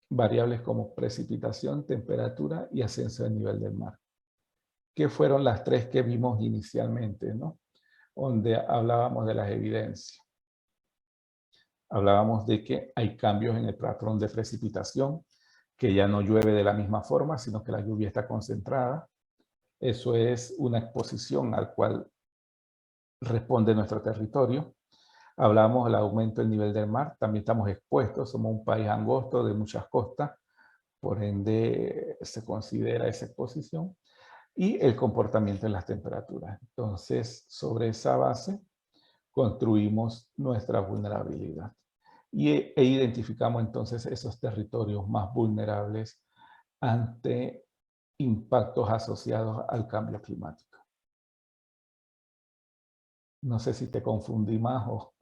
variables como precipitación, temperatura y ascenso del nivel del mar? Que fueron las tres que vimos inicialmente, ¿no? Donde hablábamos de las evidencias. Hablábamos de que hay cambios en el patrón de precipitación, que ya no llueve de la misma forma, sino que la lluvia está concentrada. Eso es una exposición al cual responde nuestro territorio. Hablamos del aumento del nivel del mar, también estamos expuestos, somos un país angosto de muchas costas, por ende se considera esa exposición. Y el comportamiento de las temperaturas. Entonces, sobre esa base, construimos nuestra vulnerabilidad. E identificamos entonces esos territorios más vulnerables ante impactos asociados al cambio climático. No sé si te confundí más o...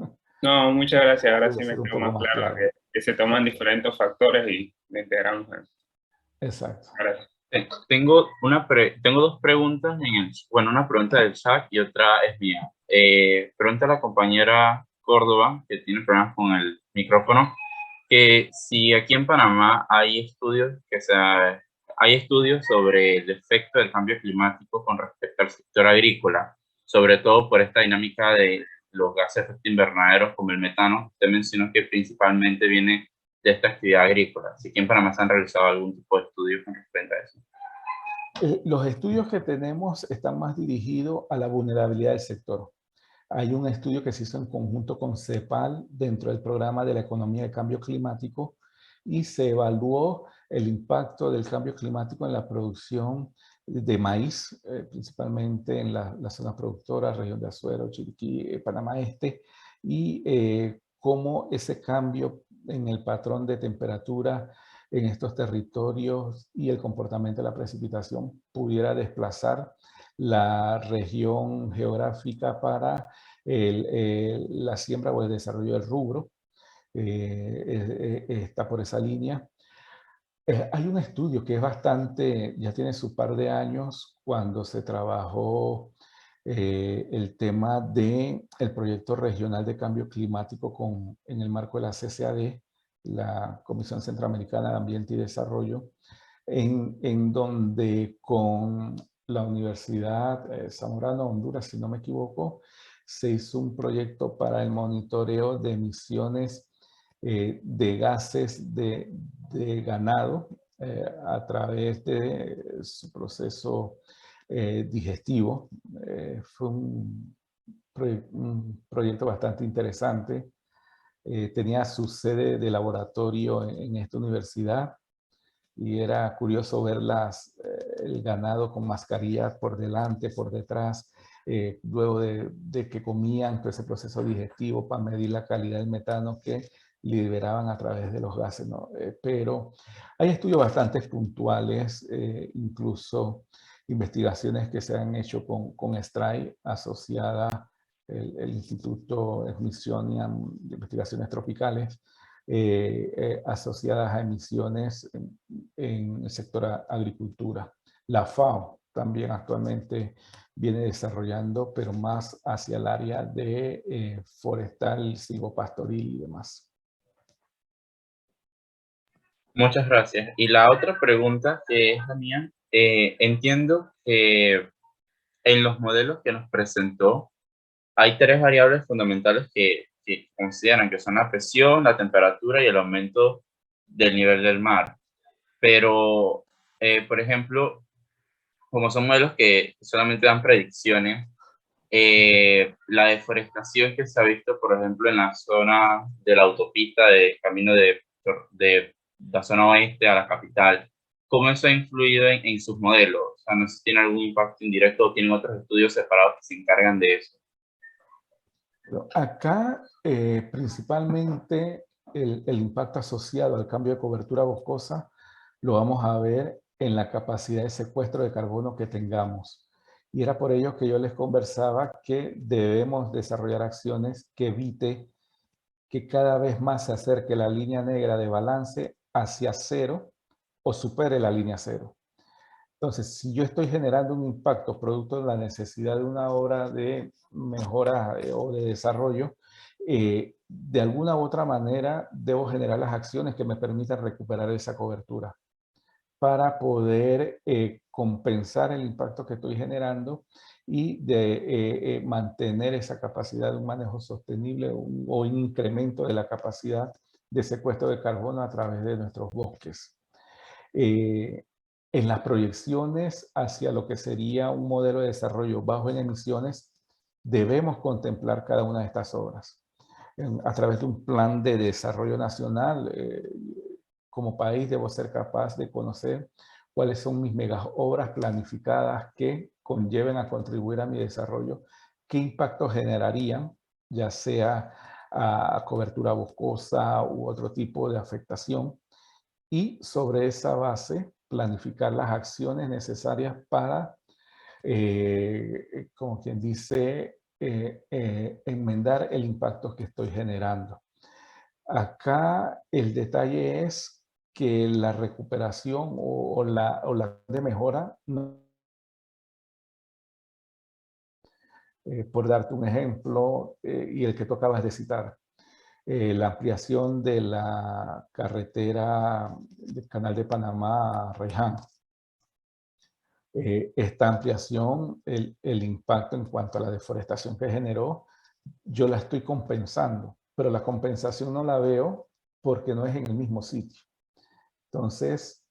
No, muchas gracias. Ahora sí pudo me ser un quedó poco más más claro claro. que se toman diferentes factores y le integramos. Exacto. Gracias. Tengo dos preguntas bueno, una pregunta del chat y otra es mía. Pregunta a la compañera Córdoba, que tiene problemas con el micrófono, que si aquí en Panamá hay estudios sobre el efecto del cambio climático con respecto al sector agrícola, sobre todo por esta dinámica de los gases de efecto invernadero como el metano. Usted mencionó que principalmente viene de esta actividad agrícola. Si aquí en Panamá se han realizado algún tipo de estudio con respecto a eso. Los estudios que tenemos están más dirigidos a la vulnerabilidad del sector. Hay un estudio que se hizo en conjunto con CEPAL dentro del programa de la economía de cambio climático y se evaluó el impacto del cambio climático en la producción de maíz, principalmente en la zona productora, región de Azuero, Chiriquí, Panamá Este, y cómo ese cambio en el patrón de temperatura en estos territorios y el comportamiento de la precipitación pudiera desplazar la región geográfica para la siembra o el desarrollo del rubro. Está por esa línea. Hay un estudio que es bastante, ya tiene su par de años, cuando se trabajó el tema del proyecto regional de cambio climático en el marco de la CCAD, la Comisión Centroamericana de Ambiente y Desarrollo, en donde con la Universidad Zamorano, Honduras, si no me equivoco, se hizo un proyecto para el monitoreo de emisiones de gases de ganado a través de su proceso digestivo. Fue un proyecto bastante interesante. Tenía su sede de laboratorio en esta universidad y era curioso ver el ganado con mascarillas por delante, por detrás, luego de que comían, todo ese proceso digestivo para medir la calidad del metano que liberaban a través de los gases, ¿no? Pero hay estudios bastante puntuales, incluso investigaciones que se han hecho con STRAI, asociada el Instituto Smithsonian de Investigaciones Tropicales, asociadas a emisiones en el sector agricultura. La FAO también actualmente viene desarrollando, pero más hacia el área de forestal, silvopastoril y demás. Muchas gracias. Y la otra pregunta, que es la mía, entiendo que en los modelos que nos presentó hay tres variables fundamentales que consideran que son la presión, la temperatura y el aumento del nivel del mar. Pero, por ejemplo, como son modelos que solamente dan predicciones, la deforestación que se ha visto, por ejemplo, en la zona de la autopista de camino de la zona oeste a la capital, ¿cómo eso ha influido en sus modelos? sea, no sé si tiene algún impacto indirecto o tienen otros estudios separados que se encargan de eso. Acá, principalmente, el impacto asociado al cambio de cobertura boscosa lo vamos a ver en la capacidad de secuestro de carbono que tengamos. Y era por ello que yo les conversaba que debemos desarrollar acciones que evite que cada vez más se acerque la línea negra de balance hacia cero o supere la línea cero. Entonces, si yo estoy generando un impacto producto de la necesidad de una obra de mejora o de desarrollo, de alguna u otra manera debo generar las acciones que me permitan recuperar esa cobertura para poder compensar el impacto que estoy generando y de mantener esa capacidad de un manejo sostenible o un incremento de la capacidad de secuestro de carbono a través de nuestros bosques. En las proyecciones hacia lo que sería un modelo de desarrollo bajo en emisiones, debemos contemplar cada una de estas obras. A través de un plan de desarrollo nacional, como país debo ser capaz de conocer cuáles son mis mega obras planificadas que conlleven a contribuir a mi desarrollo, qué impacto generarían, ya sea a cobertura boscosa u otro tipo de afectación, y sobre esa base planificar las acciones necesarias para, como quien dice, enmendar el impacto que estoy generando. Acá el detalle es que la recuperación o la de mejora, por darte un ejemplo, y el que tú acabas de citar, la ampliación de la carretera del Canal de Panamá a Reján. Esta ampliación, el impacto en cuanto a la deforestación que generó, yo la estoy compensando, pero la compensación no la veo porque no es en el mismo sitio. Entonces,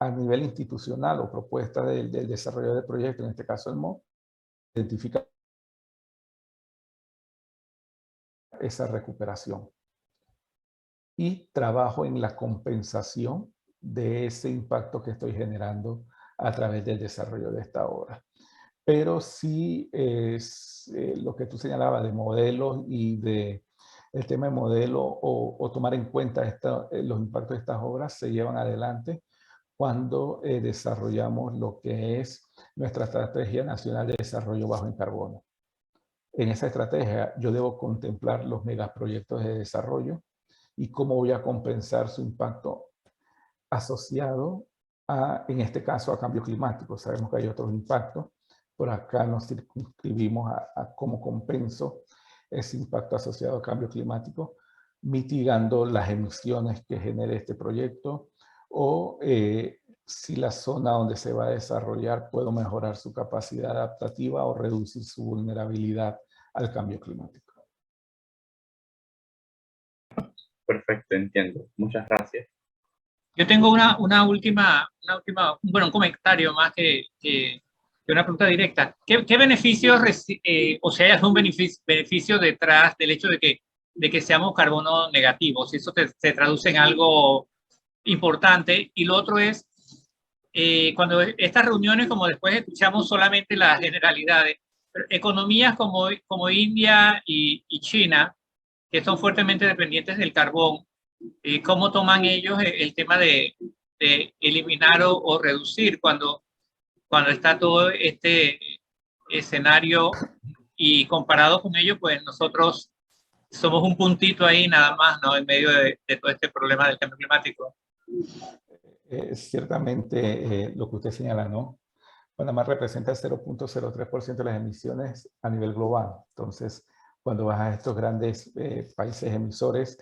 a nivel institucional o propuesta del desarrollo del proyecto, en este caso el MOP, identifica esa recuperación y trabajo en la compensación de ese impacto que estoy generando a través del desarrollo de esta obra. Pero sí es lo que tú señalabas de modelos y de el tema de modelo o tomar en cuenta los impactos de estas obras se llevan adelante cuando desarrollamos lo que es nuestra Estrategia Nacional de Desarrollo Bajo en Carbono. En esa estrategia yo debo contemplar los megaproyectos de desarrollo y cómo voy a compensar su impacto asociado a, en este caso, a cambio climático. Sabemos que hay otros impactos. Por acá nos circunscribimos a cómo compenso ese impacto asociado a cambio climático, mitigando las emisiones que genere este proyecto o si la zona donde se va a desarrollar puedo mejorar su capacidad adaptativa o reducir su vulnerabilidad al cambio climático. Perfecto, entiendo. Muchas gracias. Yo tengo una última, bueno, un comentario más que una pregunta directa. ¿Qué beneficios, o sea, es un beneficio detrás del hecho de que seamos carbono negativos? Eso se traduce en algo importante. Y lo otro es, cuando estas reuniones, como después escuchamos solamente las generalidades, economías como India y China, que son fuertemente dependientes del carbón, ¿cómo toman ellos el tema de eliminar o reducir cuando está todo este escenario? Y comparado con ellos, pues nosotros somos un puntito ahí nada más, ¿no? En medio de todo este problema del cambio climático. Ciertamente lo que usted señala, ¿no? Panamá representa el 0.03% de las emisiones a nivel global. Entonces, cuando vas a estos grandes países emisores,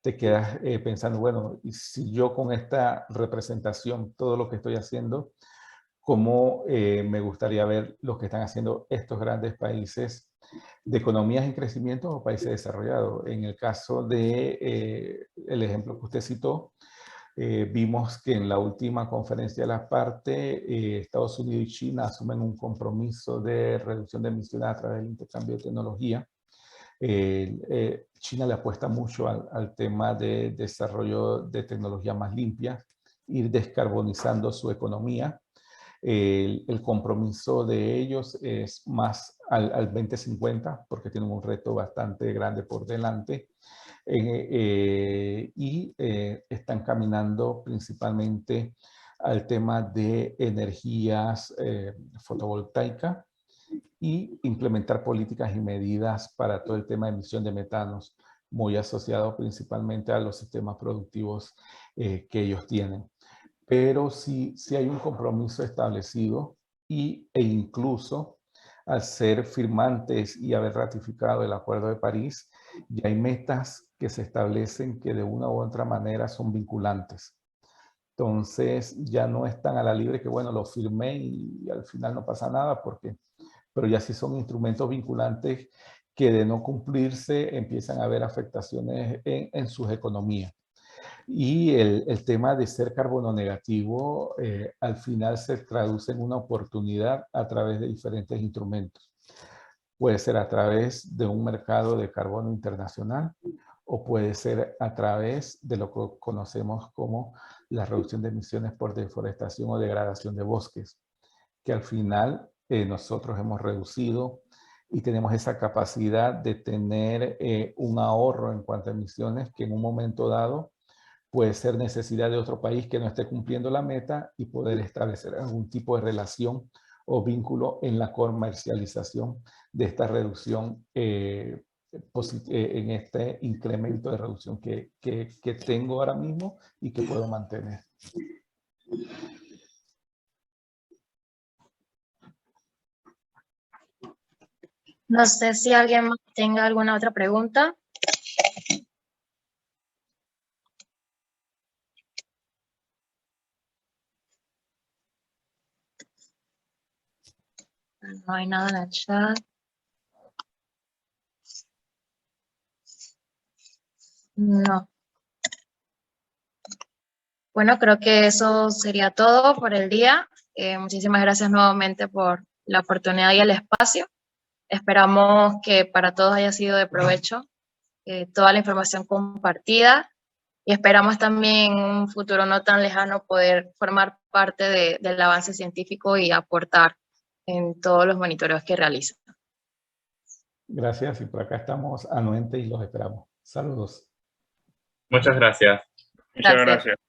te quedas pensando, bueno, y si yo con esta representación, todo lo que estoy haciendo, ¿cómo me gustaría ver lo que están haciendo estos grandes países de economías en crecimiento o países desarrollados? En el caso de el ejemplo que usted citó, vimos que en la última conferencia de las partes, Estados Unidos y China asumen un compromiso de reducción de emisiones a través del intercambio de tecnología. China le apuesta mucho al tema de desarrollo de tecnología más limpia, ir descarbonizando su economía. El compromiso de ellos es más al 2050, porque tienen un reto bastante grande por delante. Están caminando principalmente al tema de energías fotovoltaicas y implementar políticas y medidas para todo el tema de emisión de metanos, muy asociado principalmente a los sistemas productivos que ellos tienen. Pero sí hay un compromiso establecido e incluso al ser firmantes y haber ratificado el Acuerdo de París, ya hay metas que se establecen que de una u otra manera son vinculantes. Entonces ya no están a la libre que, bueno, lo firmé y al final no pasa nada, pero ya sí son instrumentos vinculantes que de no cumplirse empiezan a haber afectaciones en sus economías. Y el tema de ser carbono negativo al final se traduce en una oportunidad a través de diferentes instrumentos. Puede ser a través de un mercado de carbono internacional o puede ser a través de lo que conocemos como la reducción de emisiones por deforestación o degradación de bosques, que al final nosotros hemos reducido y tenemos esa capacidad de tener un ahorro en cuanto a emisiones que en un momento dado puede ser necesidad de otro país que no esté cumpliendo la meta y poder establecer algún tipo de relación o vínculo en la comercialización de esta reducción, en este incremento de reducción que tengo ahora mismo y que puedo mantener. No sé si alguien más tenga alguna otra pregunta. No hay nada en el chat. No. Bueno, creo que eso sería todo por el día. Muchísimas gracias nuevamente por la oportunidad y el espacio. Esperamos que para todos haya sido de provecho toda la información compartida y esperamos también en un futuro no tan lejano poder formar parte del avance científico y aportar en todos los monitoreos que realizan. Gracias y por acá estamos anuentes y los esperamos. Saludos. Muchas gracias. Muchas Gracias. gracias.